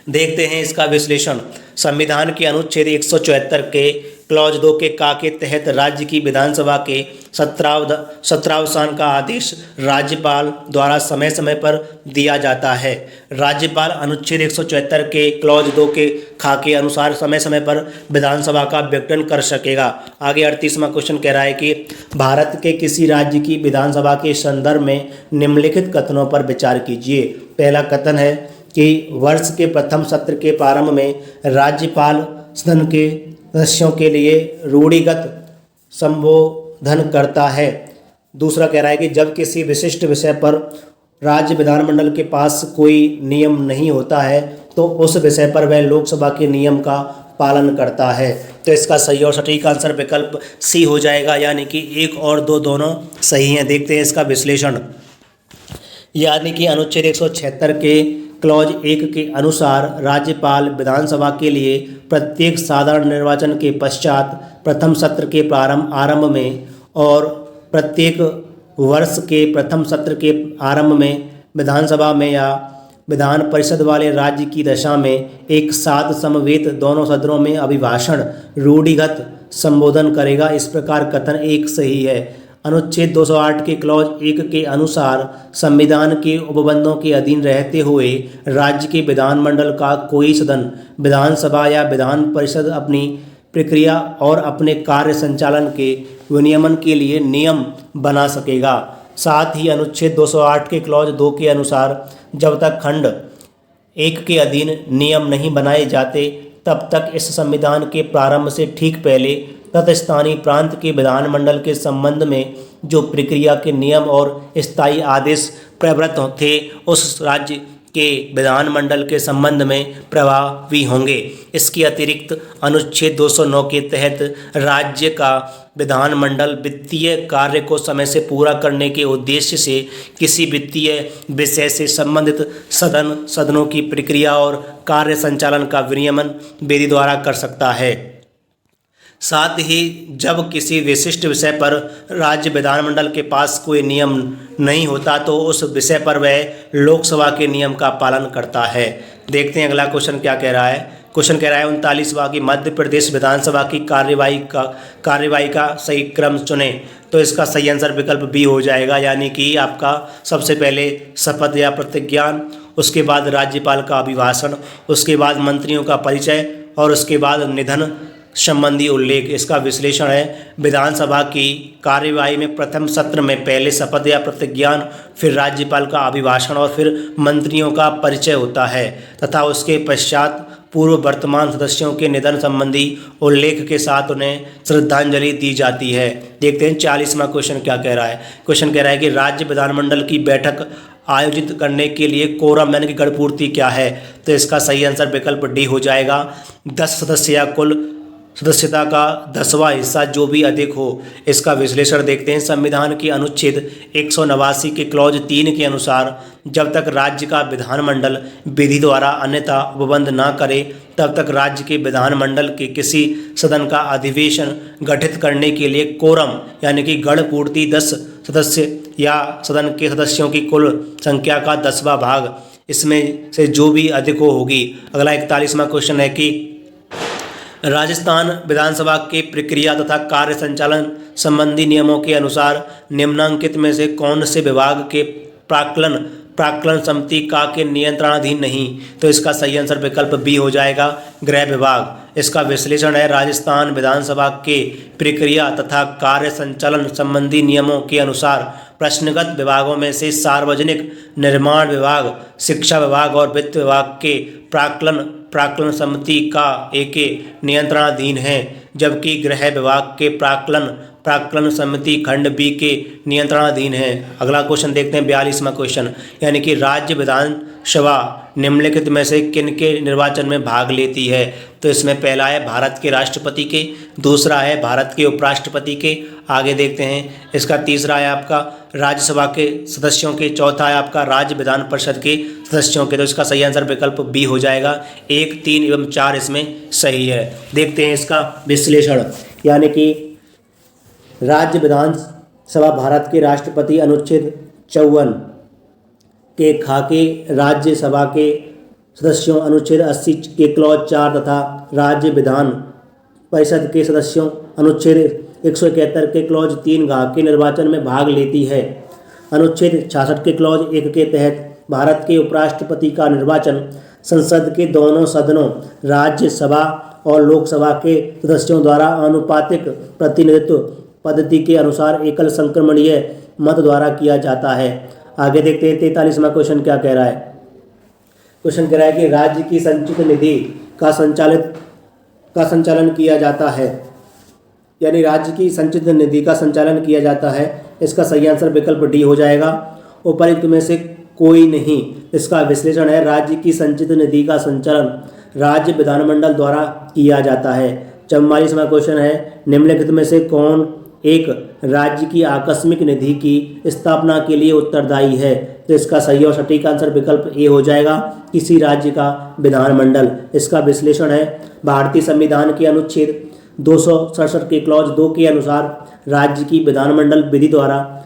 देखते हैं इसका विश्लेषण। संविधान के अनुच्छेद 174 के क्लॉज 2 के का के तहत राज्य की विधानसभा के सत्रावसान का आदेश राज्यपाल द्वारा समय समय पर दिया जाता है। राज्यपाल अनुच्छेद 174 के क्लॉज 2 के खा के अनुसार समय समय पर विधानसभा का विघटन कर सकेगा। आगे 38वां क्वेश्चन कह रहा है कि भारत के किसी राज्य की विधानसभा के संदर्भ में निम्नलिखित कथनों पर विचार कीजिए। पहला कथन है कि वर्ष के प्रथम सत्र के प्रारंभ में राज्यपाल सदन के सदस्यों के लिए रूढ़िगत संबोधन करता है। दूसरा कह रहा है कि जब किसी विशिष्ट विषय पर राज्य विधानमंडल के पास कोई नियम नहीं होता है तो उस विषय पर वह लोकसभा के नियम का पालन करता है। तो इसका सही और सटीक आंसर विकल्प सी हो जाएगा, यानी कि 1 और 2 दोनों सही हैं। देखते हैं इसका विश्लेषण। यानी कि अनुच्छेद 176 के क्लॉज 1 के अनुसार राज्यपाल विधानसभा के लिए प्रत्येक साधारण निर्वाचन के पश्चात प्रथम सत्र के आरंभ में और प्रत्येक वर्ष के प्रथम सत्र के आरंभ में विधानसभा में या विधान परिषद वाले राज्य की दशा में एक साथ समवेत दोनों सदनों में अभिभाषण रूढ़िगत संबोधन करेगा। इस प्रकार कथन 1 सही है। अनुच्छेद 208 के क्लॉज 1 के अनुसार संविधान के उपबंधों के अधीन रहते हुए राज्य के विधानमंडल का कोई सदन विधानसभा या विधान परिषद अपनी प्रक्रिया और अपने कार्य संचालन के विनियमन के लिए नियम बना सकेगा। साथ ही अनुच्छेद 208 के क्लॉज 2 के अनुसार जब तक खंड 1 के अधीन नियम नहीं बनाए जाते तब तक इस संविधान के प्रारंभ से ठीक पहले तत्स्थानीय प्रांत के विधानमंडल के संबंध में जो प्रक्रिया के नियम और स्थायी आदेश प्रवृत्त थे उस राज्य के विधानमंडल के संबंध में प्रभावी होंगे। इसके अतिरिक्त अनुच्छेद 209 के तहत राज्य का विधानमंडल वित्तीय कार्य को समय से पूरा करने के उद्देश्य से किसी वित्तीय विषय से संबंधित सदनों की प्रक्रिया और कार्य संचालन का विनियमन विधि द्वारा कर सकता है। साथ ही जब किसी विशिष्ट विषय पर राज्य विधानमंडल के पास कोई नियम नहीं होता तो उस विषय पर वह लोकसभा के नियम का पालन करता है। देखते हैं अगला क्वेश्चन क्या कह रहा है। क्वेश्चन कह रहा है 39वां की मध्य प्रदेश विधानसभा की कार्यवाही का सही क्रम चुनें। तो इसका सही आंसर विकल्प बी हो जाएगा, यानी कि आपका सबसे पहले शपथ या प्रतिज्ञान, उसके बाद राज्यपाल का अभिभाषण, उसके बाद मंत्रियों का परिचय और उसके बाद निधन संबंधी उल्लेख। इसका विश्लेषण है विधानसभा की कार्यवाही में प्रथम सत्र में पहले शपथ या प्रतिज्ञान, फिर राज्यपाल का अभिभाषण और फिर मंत्रियों का परिचय होता है तथा उसके पश्चात पूर्व वर्तमान सदस्यों के निधन संबंधी उल्लेख के साथ उन्हें श्रद्धांजलि दी जाती है। देखते हैं 40वां क्वेश्चन क्या कह रहा है। क्वेश्चन कह रहा है कि राज्य विधानमंडल की बैठक आयोजित करने के लिए कोरम यानी कि गणपूर्ति क्या है। तो इसका सही आंसर विकल्प डी हो जाएगा। 10 सदस्य या कुल सदस्यता का 10वां हिस्सा जो भी अधिक हो। इसका विश्लेषण देखते हैं। संविधान के अनुच्छेद 189 के क्लॉज 3 के अनुसार जब तक राज्य का विधानमंडल विधि द्वारा अन्यथा उपबंध न करे तब तक राज्य के विधानमंडल के किसी सदन का अधिवेशन गठित करने के लिए कोरम यानी कि गणपूर्ति 10 सदस्य या सदन के सदस्यों की कुल संख्या का 10वां भाग इसमें से जो भी अधिक होगी। अगला 41वां क्वेश्चन है कि राजस्थान विधानसभा के प्रक्रिया तथा कार्य संचालन संबंधी नियमों के अनुसार निम्नांकित में से कौन से विभाग के प्राक्कलन समिति का के नियंत्रणाधीन नहीं। तो इसका सही आंसर विकल्प बी हो जाएगा, गृह विभाग। इसका विश्लेषण है राजस्थान विधानसभा के प्रक्रिया तथा कार्य संचालन संबंधी नियमों के अनुसार प्रश्नगत विभागों में से सार्वजनिक निर्माण विभाग, शिक्षा विभाग और वित्त विभाग के प्राक्कलन समिति का एक नियंत्रणाधीन है, जबकि गृह विभाग के प्राक्कलन समिति खंड बी के नियंत्रणाधीन है। अगला क्वेश्चन देखते हैं 42वां क्वेश्चन, यानी कि राज्य विधानसभा निम्नलिखित में से किन के निर्वाचन में भाग लेती है। तो इसमें पहला है भारत के राष्ट्रपति के, दूसरा है भारत के उपराष्ट्रपति के, आगे देखते हैं इसका तीसरा है आपका राज्यसभा के सदस्यों के, चौथा है आपका राज्य विधान परिषद के सदस्यों के। तो इसका सही आंसर विकल्प बी हो जाएगा। 1, 3 एवं 4 इसमें सही है। देखते हैं इसका विश्लेषण, यानी कि राज्य विधानसभा भारत के राष्ट्रपति अनुच्छेद 54 के खाके राज्यसभा के सदस्यों अनुच्छेद 80 के क्लॉज 4 तथा राज्य विधान परिषद के सदस्यों अनुच्छेद 171 के क्लॉज 3 के निर्वाचन में भाग लेती है। अनुच्छेद 66 के क्लॉज 1 के तहत भारत के उपराष्ट्रपति का निर्वाचन संसद के दोनों सदनों राज्यसभा और लोकसभा के सदस्यों द्वारा आनुपातिक प्रतिनिधित्व पद्धति के अनुसार एकल संक्रमणीय मत द्वारा किया जाता है। आगे देखते हैं 43वां क्वेश्चन क्या कह रहा है। क्वेश्चन कह रहा है कि राज्य की संचित निधि का संचालन किया जाता है, यानी राज्य की संचित निधि का संचालन किया जाता है। इसका सही आंसर विकल्प डी हो जाएगा। उपर्युक्त में से कोई नहीं। इसका विश्लेषण है राज्य की संचित निधि का संचालन राज्य विधानमंडल द्वारा किया जाता है। 44वां क्वेश्चन है निम्नलिखित में से कौन एक राज्य की आकस्मिक निधि की स्थापना के लिए उत्तरदायी है। तो इसका सही और सटीक आंसर विकल्प ए हो जाएगा, किसी राज्य का विधानमंडल। इसका विश्लेषण है भारतीय संविधान के अनुच्छेद 267 के क्लॉज 2 के अनुसार राज्य की विधानमंडल विधि द्वारा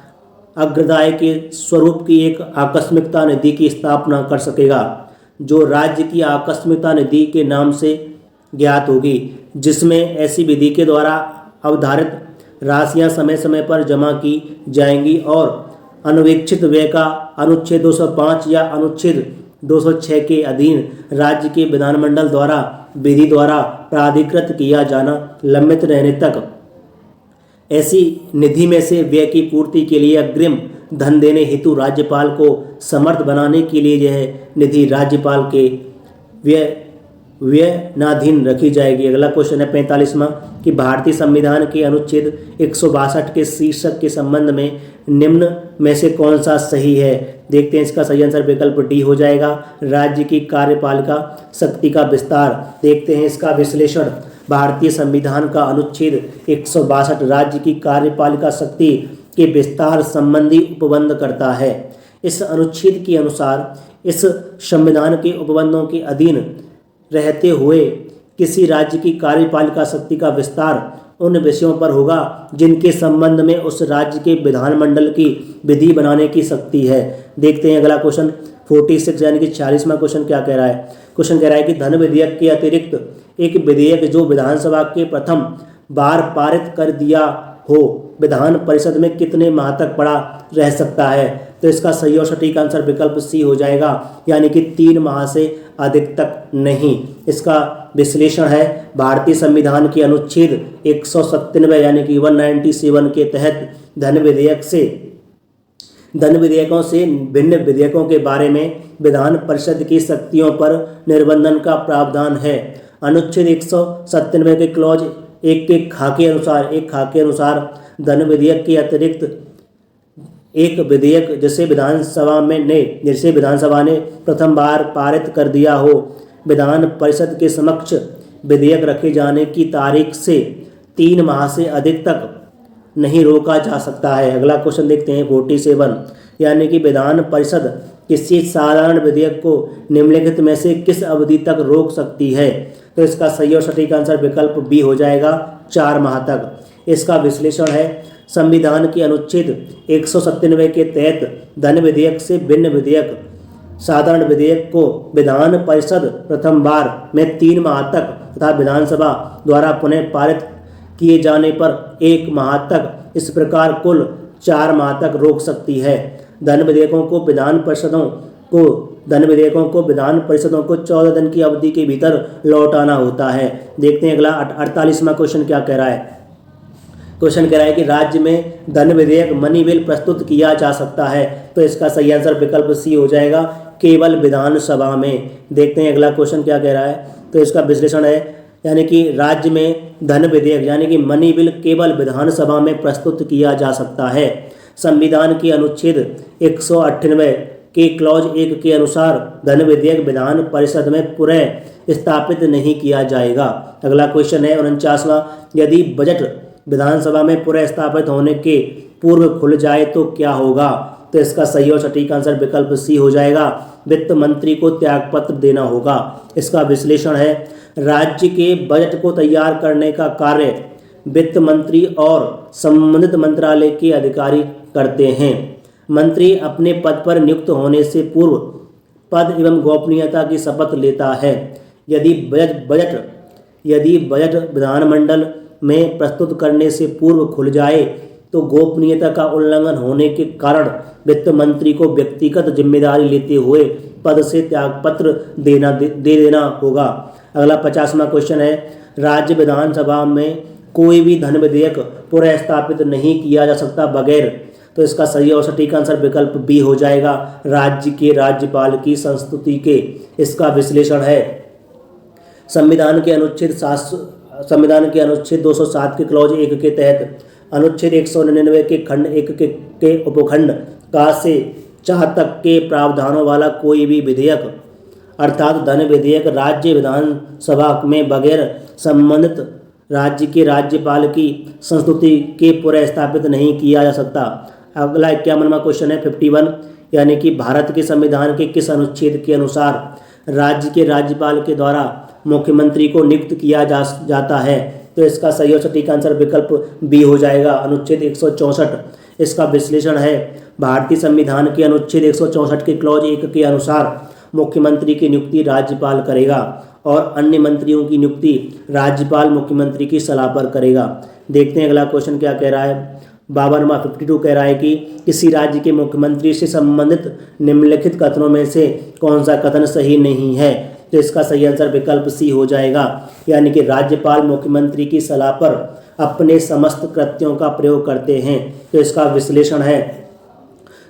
अग्रदाय के स्वरूप की एक आकस्मिकता निधि की स्थापना कर सकेगा, जो राज्य की आकस्मिकता निधि के नाम से ज्ञात होगी, जिसमें ऐसी विधि के द्वारा अवधारित राशियां समय समय पर जमा की जाएंगी और अनुवीक्षित व्यय का अनुच्छेद 205 या अनुच्छेद 206 के अधीन राज्य के विधानमंडल द्वारा विधि द्वारा प्राधिकृत किया जाना लंबित रहने तक ऐसी निधि में से व्यय की पूर्ति के लिए अग्रिम धन देने हेतु राज्यपाल को समर्थ बनाने के लिए यह निधि राज्यपाल के व्ययनाधीन रखी जाएगी। अगला क्वेश्चन है 45वां कि भारतीय संविधान के अनुच्छेद 162 के शीर्षक के संबंध में निम्न में से कौन सा सही है। देखते हैं, इसका सही आंसर विकल्प डी हो जाएगा, राज्य की कार्यपालिका शक्ति का विस्तार। देखते हैं इसका विश्लेषण। भारतीय संविधान का अनुच्छेद 162 राज्य की कार्यपालिका शक्ति के विस्तार संबंधी उपबंध करता है। इस अनुच्छेद के अनुसार इस संविधान के उपबंधों के अधीन रहते हुए किसी राज्य की कार्यपालिका शक्ति का विस्तार उन विषयों पर होगा जिनके संबंध में उस राज्य के विधानमंडल की विधि बनाने की शक्ति है। देखते हैं अगला क्वेश्चन 46 यानी कि 46वां क्वेश्चन क्या कह रहा है। क्वेश्चन कह रहा है कि धन विधेयक के अतिरिक्त एक विधेयक जो विधानसभा के प्रथम बार पारित कर दिया हो विधान परिषद में कितने माह तक पड़ा रह सकता है। तो इसका सही और सटीक आंसर विकल्प सी हो जाएगा, यानी कि 3 माह से अधिक तक नहीं। इसका विश्लेषण है भारतीय संविधान के अनुच्छेद 197 यानी कि 197 के तहत धन विधेयकों से भिन्न विधेयकों के बारे में विधान परिषद की शक्तियों पर निर्बंधन का प्रावधान है। अनुच्छेद 197 के क्लॉज 1 के खाके अनुसार धन विधेयक के अतिरिक्त एक विधेयक जिसे विधानसभा ने प्रथम बार पारित कर दिया हो विधान परिषद के समक्ष विधेयक रखे जाने की तारीख से 3 माह से अधिक तक नहीं रोका जा सकता है। अगला क्वेश्चन देखते हैं 47 यानी कि विधान परिषद किसी साधारण विधेयक को निम्नलिखित में से किस अवधि तक रोक सकती है। तो इसका सही और सटीक आंसर विकल्प बी हो जाएगा, 4 माह तक। इसका विश्लेषण है संविधान के अनुच्छेद 197 के तहत धन विधेयक से भिन्न विधेयक साधारण विधेयक को विधान परिषद प्रथम बार में 3 माह तक तथा विधानसभा द्वारा पुनः पारित किए जाने पर 1 माह तक, इस प्रकार कुल 4 माह तक रोक सकती है। धन विधेयकों को विधान परिषदों को 14 दिन की अवधि के भीतर लौटाना होता है। देखते हैं अगला 48वां क्वेश्चन क्या कह रहा है। क्वेश्चन कह रहा है कि राज्य में धन विधेयक मनी बिल प्रस्तुत किया जा सकता है। तो इसका सही आंसर विकल्प सी हो जाएगा, केवल विधानसभा में। देखते हैं अगला क्वेश्चन क्या कह रहा है। तो इसका विश्लेषण है यानी कि राज्य में धन विधेयक यानी कि मनी बिल केवल विधानसभा में प्रस्तुत किया जा सकता है। संविधान के अनुच्छेद 198 के क्लॉज 1 के अनुसार धन विधेयक विधान परिषद में पुनः स्थापित नहीं किया जाएगा। अगला क्वेश्चन है 49वां, यदि बजट विधानसभा में पुनः स्थापित होने के पूर्व खुल जाए तो क्या होगा। तो इसका सही और सटीक आंसर विकल्प सी हो जाएगा, वित्त मंत्री को त्यागपत्र देना होगा। इसका विश्लेषण है राज्य के बजट को तैयार करने का कार्य वित्त मंत्री और संबंधित मंत्रालय के अधिकारी करते हैं। मंत्री अपने पद पर नियुक्त होने से पूर्व पद एवं गोपनीयता की शपथ लेता है। यदि बजट विधानमंडल में प्रस्तुत करने से पूर्व खुल जाए तो गोपनीयता का उल्लंघन होने के कारण वित्त मंत्री को व्यक्तिगत जिम्मेदारी लेते हुए पद से त्यागपत्र दे देना होगा। अगला 50वां क्वेश्चन है, राज्य विधानसभा में कोई भी धन विधेयक पुनर्स्थापित नहीं किया जा सकता बगैर, तो इसका सही और सटीक आंसर विकल्प बी हो जाएगा, राज्य के राज्यपाल की संस्तुति के। इसका विश्लेषण है, संविधान के अनुच्छेद 207 के क्लॉज 1 के तहत अनुच्छेद 199 के खंड 1 के उपखंड का से 4 तक के प्रावधानों वाला कोई भी विधेयक अर्थात धन विधेयक राज्य विधानसभा में बगैर संबंधित राज्य के राज्यपाल की संस्तुति के पुनर्स्थापित नहीं किया जा सकता। अगला 51वां क्वेश्चन है 51, यानी कि भारत के संविधान के किस अनुच्छेद के अनुसार राज्य के राज्यपाल के द्वारा मुख्यमंत्री को नियुक्त किया जाता है, तो इसका सही और सटीक आंसर विकल्प बी हो जाएगा, अनुच्छेद 164। इसका विश्लेषण है, भारतीय संविधान के अनुच्छेद 164 के क्लॉज 1 के अनुसार मुख्यमंत्री की नियुक्ति राज्यपाल करेगा और अन्य मंत्रियों की नियुक्ति राज्यपाल मुख्यमंत्री की सलाह पर करेगा। देखते हैं अगला क्वेश्चन क्या कह रहा है। 52वां 52 कह रहा है कि किसी राज्य के मुख्यमंत्री से संबंधित निम्नलिखित कथनों में से कौन सा कथन सही नहीं है, तो इसका सही आंसर विकल्प सी हो जाएगा, यानी कि राज्यपाल मुख्यमंत्री की सलाह पर अपने समस्त कृत्यों का प्रयोग करते हैं। तो इसका विश्लेषण है,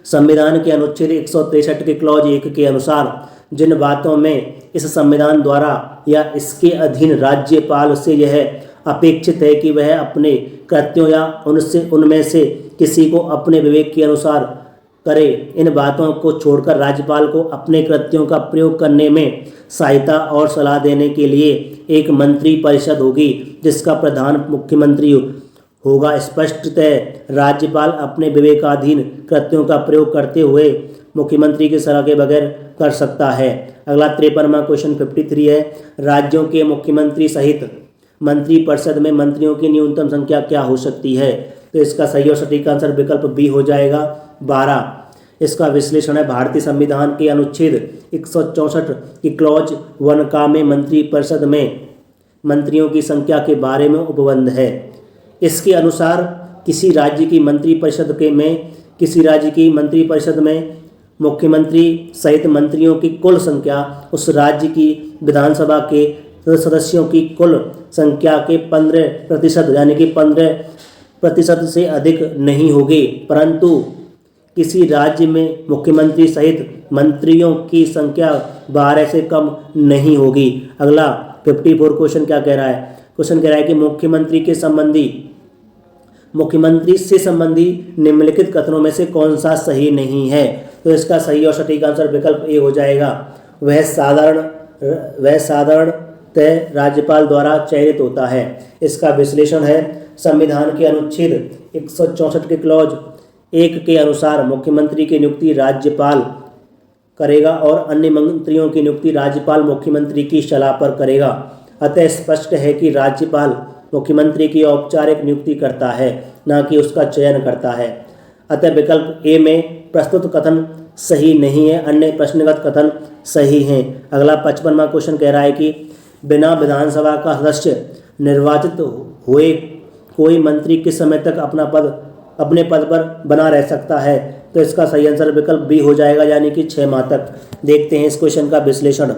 संविधान के अनुच्छेद 163 के क्लॉज 1 के अनुसार जिन बातों में इस संविधान द्वारा या इसके अधीन राज्यपाल से यह अपेक्षित है कि वह अपने कृत्यों या उनमें से किसी को अपने विवेक के अनुसार करे, इन बातों को छोड़कर राज्यपाल को अपने कृत्यों का प्रयोग करने में सहायता और सलाह देने के लिए एक मंत्री परिषद होगी जिसका प्रधान मुख्यमंत्री होगा। स्पष्टतः राज्यपाल अपने विवेकाधीन कृत्यों का प्रयोग करते हुए मुख्यमंत्री की सलाह के बगैर कर सकता है। अगला 53वां क्वेश्चन 53 है, राज्यों के मुख्यमंत्री सहित मंत्रिपरिषद में मंत्रियों की न्यूनतम संख्या क्या हो सकती है, तो इसका सही और सटीक आंसर विकल्प बी हो जाएगा, 12। इसका विश्लेषण है, भारतीय संविधान के अनुच्छेद 164 की क्लॉज 1 का में मंत्रिपरिषद में मंत्रियों की संख्या के बारे में उपबंध है। इसके अनुसार किसी राज्य की मंत्रिपरिषद में मुख्यमंत्री सहित मंत्रियों की कुल संख्या उस राज्य की विधानसभा के सदस्यों की कुल संख्या के 15% यानी कि 15% से अधिक नहीं होगी, परंतु किसी राज्य में मुख्यमंत्री सहित मंत्रियों की संख्या 12 से कम नहीं होगी। अगला 54 क्वेश्चन क्या कह रहा है। क्वेश्चन कह रहा है कि मुख्यमंत्री से संबंधी निम्नलिखित कथनों में से कौन सा सही नहीं है, तो इसका सही और सटीक आंसर विकल्प ए हो जाएगा, वह साधारणतः राज्यपाल द्वारा चयनित होता है। इसका विश्लेषण है, संविधान के अनुच्छेद 164 के क्लॉज 1 के अनुसार मुख्यमंत्री की नियुक्ति राज्यपाल करेगा और अन्य मंत्रियों की नियुक्ति राज्यपाल मुख्यमंत्री की सलाह पर करेगा। अतः स्पष्ट है कि राज्यपाल मुख्यमंत्री की औपचारिक नियुक्ति करता है, न कि उसका चयन करता है। अतः विकल्प ए में प्रस्तुत कथन सही नहीं है, अन्य प्रश्नगत कथन सही हैं। अगला 55वां क्वेश्चन कह रहा है कि बिना विधानसभा का सदस्य निर्वाचित हुए कोई मंत्री किस समय तक अपने पद पर बना रह सकता है, तो इसका सही आंसर विकल्प बी हो जाएगा, यानी कि 6 माह तक। देखते हैं इस क्वेश्चन का विश्लेषण।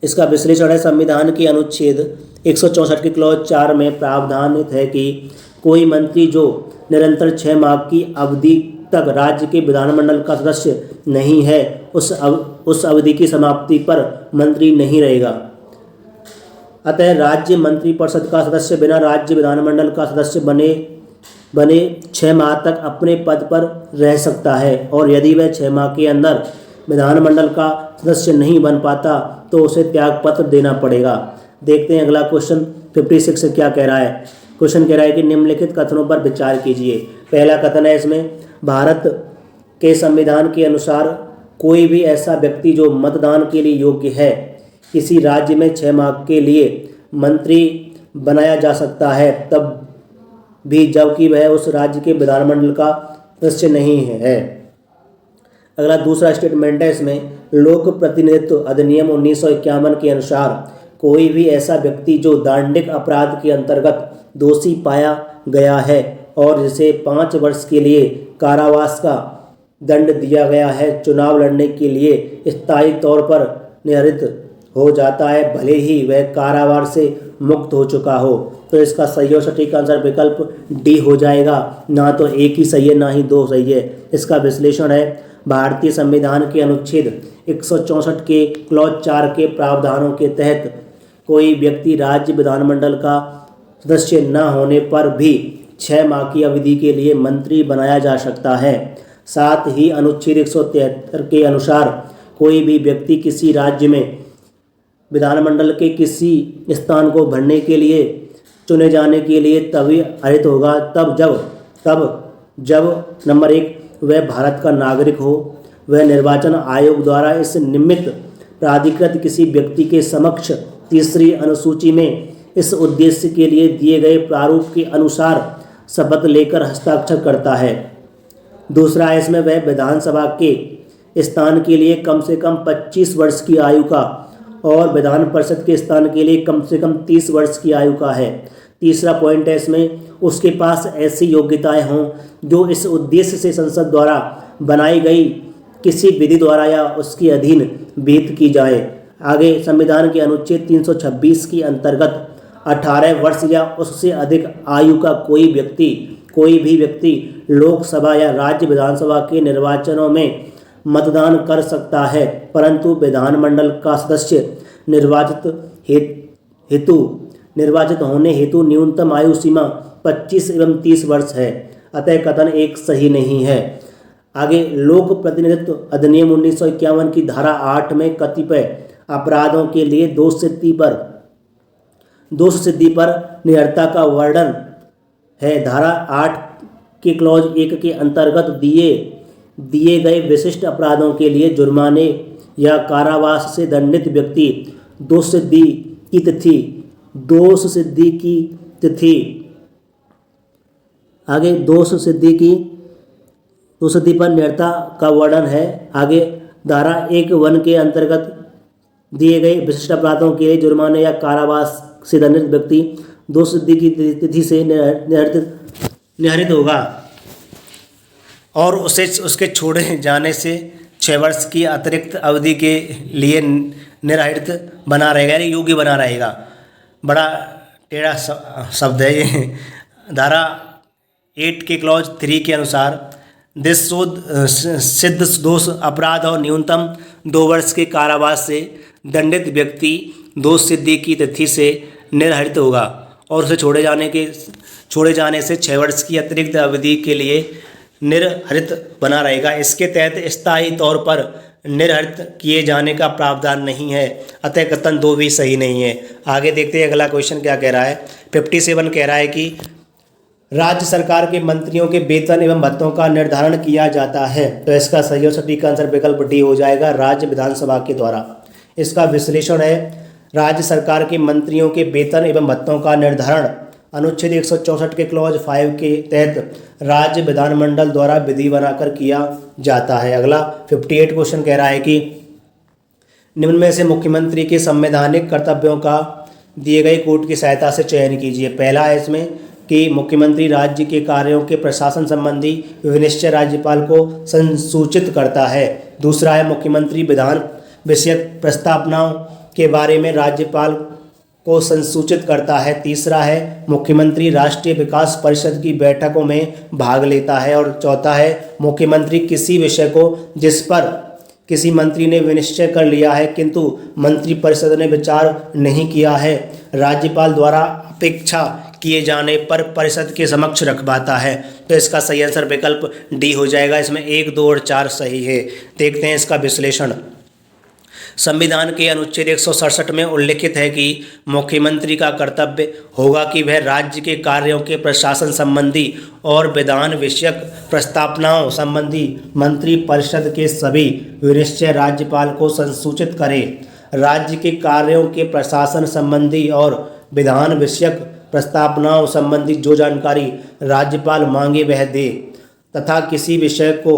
इसका विश्लेषण है, संविधान के अनुच्छेद 164 के क्लॉज 4 में प्रावधानित है कि कोई मंत्री जो निरंतर 6 माह की अवधि तक राज्य के विधानमंडल का सदस्य नहीं है उस अवधि की समाप्ति पर मंत्री नहीं रहेगा। अतः राज्य मंत्रिपरिषद का सदस्य बिना राज्य विधानमंडल का सदस्य बने 6 माह तक अपने पद पर रह सकता है, और यदि वह 6 माह के अंदर विधानमंडल का सदस्य नहीं बन पाता तो उसे त्यागपत्र देना पड़ेगा। देखते हैं अगला क्वेश्चन 56 से क्या कह रहा है। क्वेश्चन कह रहा है कि निम्नलिखित कथनों पर विचार कीजिए। पहला कथन है इसमें, भारत के संविधान के अनुसार कोई भी ऐसा व्यक्ति जो मतदान के लिए योग्य है किसी राज्य में 6 माह के लिए मंत्री बनाया जा सकता है, तब भी जबकि वह उस राज्य के विधानमंडल का सदस्य नहीं है। अगला दूसरा स्टेटमेंट है इसमें, लोक प्रतिनिधित्व अधिनियम 1951 के अनुसार कोई भी ऐसा व्यक्ति जो दांडिक अपराध के अंतर्गत दोषी पाया गया है और जिसे 5 वर्ष के लिए कारावास का दंड दिया गया है, चुनाव लड़ने के लिए स्थायी तौर पर निर्धारित हो जाता है, भले ही वह कारावास से मुक्त हो चुका हो। तो इसका सही और सटीक आंसर विकल्प डी हो जाएगा। ना तो एक ही सही है ना ही दो सही है। इसका विश्लेषण है, भारतीय संविधान के अनुच्छेद 164 के क्लॉज 4 के प्रावधानों के तहत कोई व्यक्ति राज्य विधानमंडल का सदस्य न होने पर भी 6 माह की अवधि के लिए मंत्री बनाया जा सकता है। साथ ही अनुच्छेद 173 के अनुसार कोई भी व्यक्ति किसी राज्य में विधानमंडल के किसी स्थान को भरने के लिए चुने जाने के लिए तभी अर्हत होगा तब जब नंबर 1 वह भारत का नागरिक हो, वह निर्वाचन आयोग द्वारा इस निमित्त प्राधिकृत किसी व्यक्ति के समक्ष तीसरी अनुसूची में इस उद्देश्य के लिए दिए गए प्रारूप के अनुसार शपथ लेकर हस्ताक्षर करता है। दूसरा है इसमें वह विधानसभा के स्थान के लिए कम से कम 25 वर्ष की आयु का और विधान परिषद के स्थान के लिए कम से कम 30 वर्ष की आयु का है। तीसरा पॉइंट है इसमें उसके पास ऐसी योग्यताएं हों जो इस उद्देश्य से संसद द्वारा बनाई गई किसी विधि द्वारा या उसके अधीन विहित की जाए। आगे संविधान के अनुच्छेद 326 के अंतर्गत 18 वर्ष या उससे अधिक आयु का कोई भी व्यक्ति लोकसभा या राज्य विधानसभा के निर्वाचनों में मतदान कर सकता है, परंतु विधानमंडल का सदस्य निर्वाचित होने हेतु न्यूनतम आयु सीमा 25 एवं 30 वर्ष है। अतः कथन एक सही नहीं है। आगे लोक प्रतिनिधित्व अधिनियम 1951 की धारा 8 में कतिपय अपराधों के लिए दोष सिद्धि पर निरर्ता का वर्णन है। धारा 8 के क्लॉज 1 के अंतर्गत दिए गए विशिष्ट अपराधों के लिए जुर्माने या कारावास से दंडित व्यक्ति दोष सिद्धि पर निरर्ता का वर्णन है। आगे धारा 1(1) के अंतर्गत दिए गए विशिष्ट अपराधों के लिए जुर्माने या कारावास से दंडित व्यक्ति दोष सिद्धि की तिथि से निहरित होगा और उसे उसके छोड़े जाने से 6 वर्ष की अतिरिक्त अवधि के लिए निरहित बना रहेगा, यानी योग्य बना रहेगा। बड़ा टेढ़ा शब्द है ये। धारा 8 के क्लॉज 3 के अनुसार सिद्ध दोष अपराध और न्यूनतम 2 वर्ष के कारावास से दंडित व्यक्ति दोष सिद्धि की तिथि से निरहित होगा और उसे छोड़े जाने से 6 वर्ष की अतिरिक्त अवधि के लिए निरहरित बना रहेगा। इसके तहत स्थायी तौर पर निरहरित किए जाने का प्रावधान नहीं है। अतः कथन 2 भी सही नहीं है। आगे देखते हैं अगला क्वेश्चन क्या कह रहा है। 57 कह रहा है कि राज्य सरकार के मंत्रियों के वेतन एवं भत्तों का निर्धारण किया जाता है। तो इसका सही और सटीक आंसर विकल्प डी हो जाएगा, राज्य विधानसभा के द्वारा। इसका विश्लेषण है, राज्य सरकार के मंत्रियों के वेतन एवं भत्तों का निर्धारण अनुच्छेद 164 के क्लॉज 5 के तहत राज्य विधानमंडल द्वारा विधि बनाकर किया जाता है। अगला 58 क्वेश्चन कह रहा है कि निम्न में से मुख्यमंत्री के संवैधानिक कर्तव्यों का दिए गए कोड की सहायता से चयन कीजिए। पहला है इसमें कि मुख्यमंत्री राज्य के कार्यों के प्रशासन संबंधी विनिश्चय राज्यपाल को संसूचित करता है। दूसरा है मुख्यमंत्री विधान विषयक प्रस्तावनाओं के बारे में राज्यपाल को संसूचित करता है। तीसरा है मुख्यमंत्री राष्ट्रीय विकास परिषद की बैठकों में भाग लेता है। और चौथा है मुख्यमंत्री किसी विषय को जिस पर किसी मंत्री ने विनिश्चय कर लिया है किंतु मंत्रिपरिषद ने विचार नहीं किया है, राज्यपाल द्वारा अपेक्षा किए जाने पर परिषद के समक्ष रखवाता है। तो इसका सही आंसर विकल्प डी हो जाएगा। इसमें 1, 2 और 4 सही है। देखते हैं इसका विश्लेषण। संविधान के अनुच्छेद 167 में उल्लिखित है कि मुख्यमंत्री का कर्तव्य होगा कि वह राज्य के कार्यों के प्रशासन संबंधी और विधान विषयक प्रस्तावनाओं संबंधी मंत्रिपरिषद के सभी विनिश्चय राज्यपाल को संसूचित करे। राज्य के कार्यों के प्रशासन संबंधी और विधान विषयक प्रस्तावनाओं संबंधी जो जानकारी राज्यपाल मांगे वह दे तथा किसी विषय को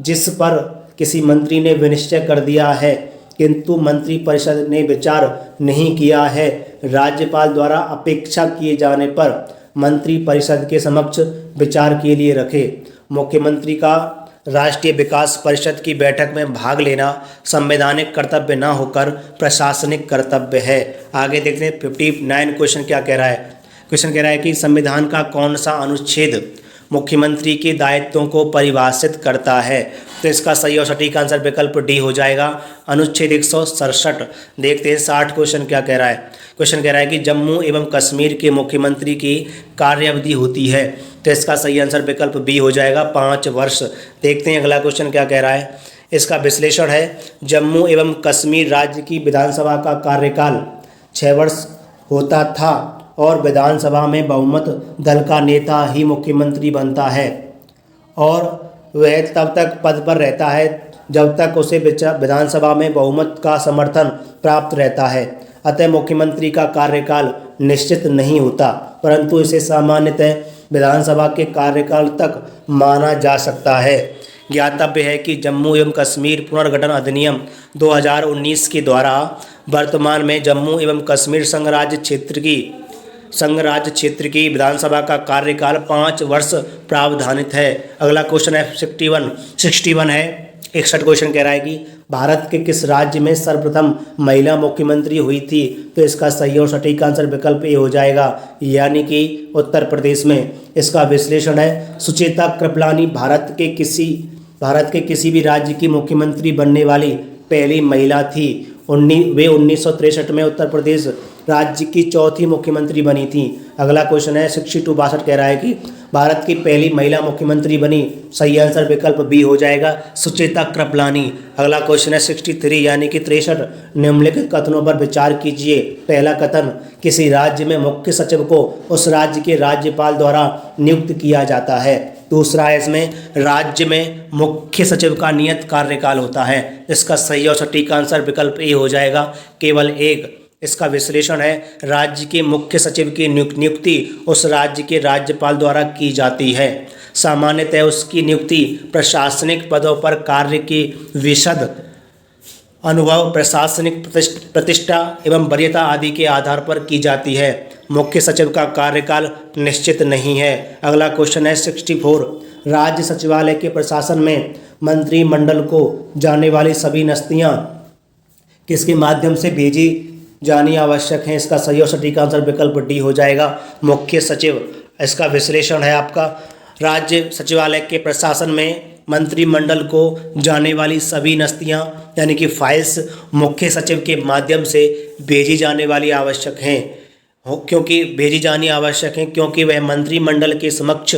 जिस पर किसी मंत्री ने विनिश्चय कर दिया है किंतु मंत्रिपरिषद ने विचार नहीं किया है, राज्यपाल द्वारा अपेक्षा किए जाने पर मंत्रिपरिषद के समक्ष विचार के लिए रखे। मुख्यमंत्री का राष्ट्रीय विकास परिषद की बैठक में भाग लेना संवैधानिक कर्तव्य न होकर प्रशासनिक कर्तव्य है। आगे देखते हैं 59 क्वेश्चन क्या कह रहा है। क्वेश्चन कह रहा है कि संविधान का कौन सा अनुच्छेद मुख्यमंत्री के दायित्वों को परिभाषित करता है। तो इसका सही और सटीक आंसर विकल्प डी हो जाएगा, अनुच्छेद 167। देखते हैं 60 क्वेश्चन क्या कह रहा है। क्वेश्चन कह रहा है कि जम्मू एवं कश्मीर के मुख्यमंत्री की कार्यावधि होती है। तो इसका सही आंसर विकल्प बी हो जाएगा, 5 वर्ष। देखते हैं अगला क्वेश्चन क्या कह रहा है। इसका विश्लेषण है, जम्मू एवं कश्मीर राज्य की विधानसभा का कार्यकाल 6 वर्ष होता था और विधानसभा में बहुमत दल का नेता ही मुख्यमंत्री बनता है और वह तब तक पद पर रहता है जब तक उसे विधानसभा में बहुमत का समर्थन प्राप्त रहता है। अतः मुख्यमंत्री का कार्यकाल निश्चित नहीं होता, परंतु इसे सामान्यतः विधानसभा के कार्यकाल तक माना जा सकता है। ज्ञातव्य है कि जम्मू एवं कश्मीर पुनर्गठन अधिनियम 2019 के द्वारा वर्तमान में जम्मू एवं कश्मीर संघ राज्य क्षेत्र की विधानसभा का कार्यकाल 5 वर्ष प्रावधानित है। अगला क्वेश्चन है 61 है। 61 क्वेश्चन कह रहा है कि भारत के किस राज्य में सर्वप्रथम महिला मुख्यमंत्री हुई थी। तो इसका सही और सटीक आंसर विकल्प ए हो जाएगा, यानी कि उत्तर प्रदेश में। इसका विश्लेषण है, सुचेता कृपलानी भारत के किसी भी राज्य की मुख्यमंत्री बनने वाली पहली महिला थी। वे 1963 में उत्तर प्रदेश राज्य की चौथी मुख्यमंत्री बनी थी। अगला क्वेश्चन है 62 कह रहा है कि भारत की पहली महिला मुख्यमंत्री बनी। सही आंसर विकल्प बी हो जाएगा, सुचेता कृपलानी। अगला क्वेश्चन है 63 यानी कि 63। निम्नलिखित कथनों पर विचार कीजिए। पहला कथन, किसी राज्य में मुख्य सचिव को उस राज्य के राज्यपाल द्वारा नियुक्त किया जाता है। दूसरा है इसमें, राज्य में मुख्य सचिव का नियत कार्यकाल होता है। इसका सही और सटीक आंसर विकल्प ए हो जाएगा, केवल 1। इसका विश्लेषण है, राज्य के मुख्य सचिव की नियुक्ति उस राज्य के राज्यपाल द्वारा की जाती है। सामान्यतः उसकी नियुक्ति प्रशासनिक पदों पर कार्य के विशद अनुभव, प्रशासनिक प्रतिष्ठा एवं वरीयता आदि के आधार पर की जाती है। मुख्य सचिव का कार्यकाल निश्चित नहीं है। अगला क्वेश्चन है 64। राज्य सचिवालय के प्रशासन में मंत्रिमंडल को जाने वाली सभी नस्तियाँ किसके माध्यम से भेजी जानी आवश्यक हैं। इसका सही और सटीक आंसर विकल्प डी हो जाएगा, मुख्य सचिव। इसका विश्लेषण है आपका, राज्य सचिवालय के प्रशासन में मंत्रिमंडल को जाने वाली सभी नस्तियां यानी कि फाइल्स मुख्य सचिव के माध्यम से भेजी जाने वाली आवश्यक हैं, क्योंकि वह मंत्रिमंडल के समक्ष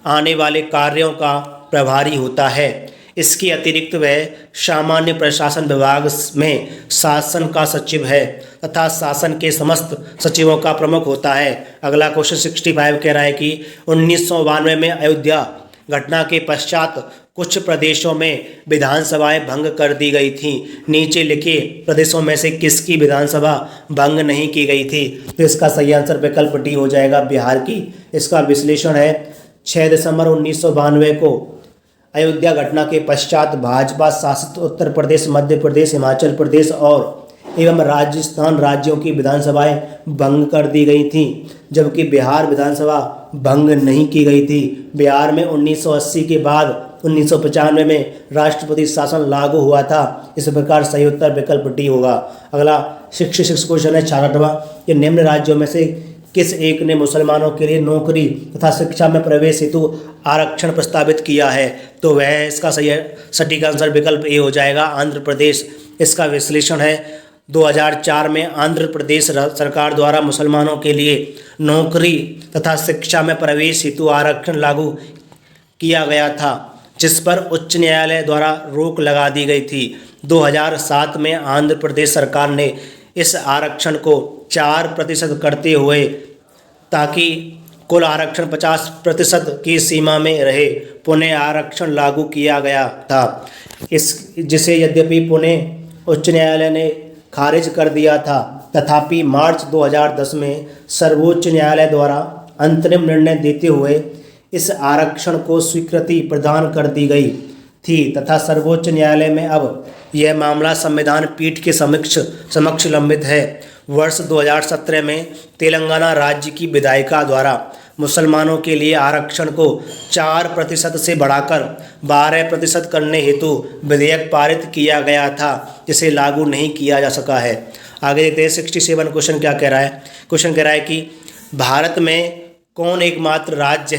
आने वाले कार्यों का प्रभारी होता है। इसके अतिरिक्त वह सामान्य प्रशासन विभाग में शासन का सचिव है तथा शासन के समस्त सचिवों का प्रमुख होता है। अगला क्वेश्चन 65 कह रहा है कि 1992 में अयोध्या घटना के पश्चात कुछ प्रदेशों में विधानसभाएं भंग कर दी गई थीं। नीचे लिखे प्रदेशों में से किसकी विधानसभा भंग नहीं की गई थी। तो इसका सही आंसर विकल्प डी हो जाएगा, बिहार की। इसका विश्लेषण है, 6 दिसंबर 1992 को अयोध्या घटना के पश्चात भाजपा शासित उत्तर प्रदेश, मध्य प्रदेश, हिमाचल प्रदेश और एवं राजस्थान राज्यों की विधानसभाएं भंग कर दी गई थीं, जबकि बिहार विधानसभा भंग नहीं की गई थी। बिहार में 1980 के बाद 1995 में राष्ट्रपति शासन लागू हुआ था। इस प्रकार सही उत्तर विकल्प डी होगा। अगला 66 क्वेश्चन है 66वां, कि निम्न राज्यों में से किस एक ने मुसलमानों के लिए नौकरी तथा शिक्षा में प्रवेश हेतु आरक्षण प्रस्तावित किया है। तो वह इसका सही सटीक आंसर विकल्प ए हो जाएगा, आंध्र प्रदेश। इसका विश्लेषण है, 2004 में आंध्र प्रदेश सरकार द्वारा मुसलमानों के लिए नौकरी तथा शिक्षा में प्रवेश हेतु आरक्षण लागू किया गया था, जिस पर उच्च न्यायालय द्वारा रोक लगा दी गई थी। 2007 में आंध्र प्रदेश सरकार ने इस आरक्षण को 4% करते हुए ताकि कुल आरक्षण 50% की सीमा में रहे पुनः आरक्षण लागू किया गया था। जिसे यद्यपि पुनः उच्च न्यायालय ने खारिज कर दिया था, तथापि मार्च 2010 में सर्वोच्च न्यायालय द्वारा अंतरिम निर्णय देते हुए इस आरक्षण को स्वीकृति प्रदान कर दी गई थी तथा सर्वोच्च न्यायालय में अब यह मामला संविधान पीठ के समक्ष लंबित है। वर्ष 2017 में तेलंगाना राज्य की विधायिका द्वारा मुसलमानों के लिए आरक्षण को 4% से बढ़ाकर 12% करने हेतु विधेयक पारित किया गया था, जिसे लागू नहीं किया जा सका है। आगे देखते हैं 67 क्वेश्चन क्या कह रहा है। क्वेश्चन कह रहा है कि भारत में कौन एकमात्र राज्य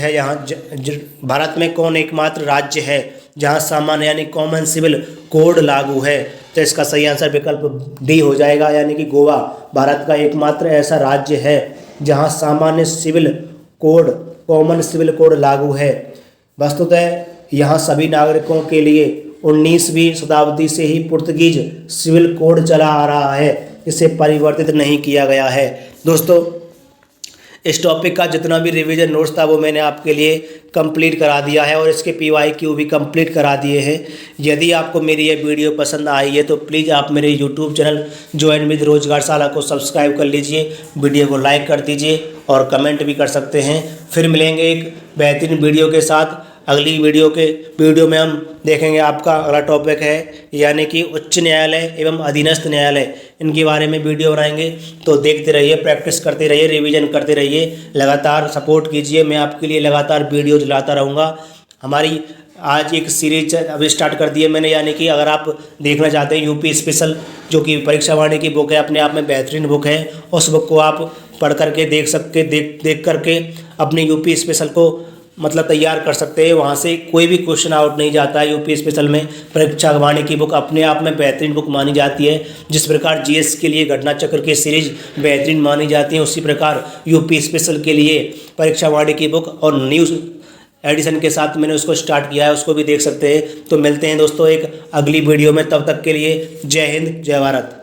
है जहाँ सामान्य यानी कॉमन सिविल कोड लागू है। तो इसका सही आंसर विकल्प डी हो जाएगा, यानी कि गोवा भारत का एकमात्र ऐसा राज्य है जहाँ सामान्य civil code common civil code लागू है। वस्तुतः यहाँ सभी नागरिकों के लिए 19वीं शताब्दी से ही पुर्तगीज सिविल कोड चला आ रहा है, इसे परिवर्तित नहीं किया गया है। दोस्तों, इस टॉपिक का जितना भी रिवीजन नोट्स था वो मैंने आपके लिए कंप्लीट करा दिया है और इसके PYQ भी कंप्लीट करा दिए हैं। यदि आपको मेरी ये वीडियो पसंद आई है तो प्लीज़ आप मेरे यूट्यूब चैनल ज्वाइन विद रोजगारशाला को सब्सक्राइब कर लीजिए, वीडियो को लाइक कर दीजिए और कमेंट भी कर सकते हैं। फिर मिलेंगे एक बेहतरीन वीडियो के साथ। अगली वीडियो में हम देखेंगे आपका अगला टॉपिक है यानी कि उच्च न्यायालय एवं अधीनस्थ न्यायालय, इनके बारे में वीडियो बनाएंगे। तो देखते रहिए, प्रैक्टिस करते रहिए, रिवीजन करते रहिए, लगातार सपोर्ट कीजिए। मैं आपके लिए लगातार वीडियो लाता रहूँगा। हमारी आज एक सीरीज अभी स्टार्ट कर दी है मैंने, यानी कि अगर आप देखना चाहते हैं यूपी स्पेशल, जो कि परीक्षा वाणी की बुक है, अपने आप में बेहतरीन बुक है, उस बुक को आप पढ़ करके देख करके अपने यूपी स्पेशल को तैयार कर सकते हैं। वहाँ से कोई भी क्वेश्चन आउट नहीं जाता है। यूपी स्पेशल में परीक्षा वाणी की बुक अपने आप में बेहतरीन बुक मानी जाती है। जिस प्रकार GS के लिए घटना चक्र की सीरीज बेहतरीन मानी जाती है, उसी प्रकार यूपी स्पेशल के लिए परीक्षा वाणी की बुक और न्यूज़ एडिशन के साथ मैंने उसको स्टार्ट किया है, उसको भी देख सकते हैं। तो मिलते हैं दोस्तों एक अगली वीडियो में, तब तक के लिए जय हिंद, जय भारत।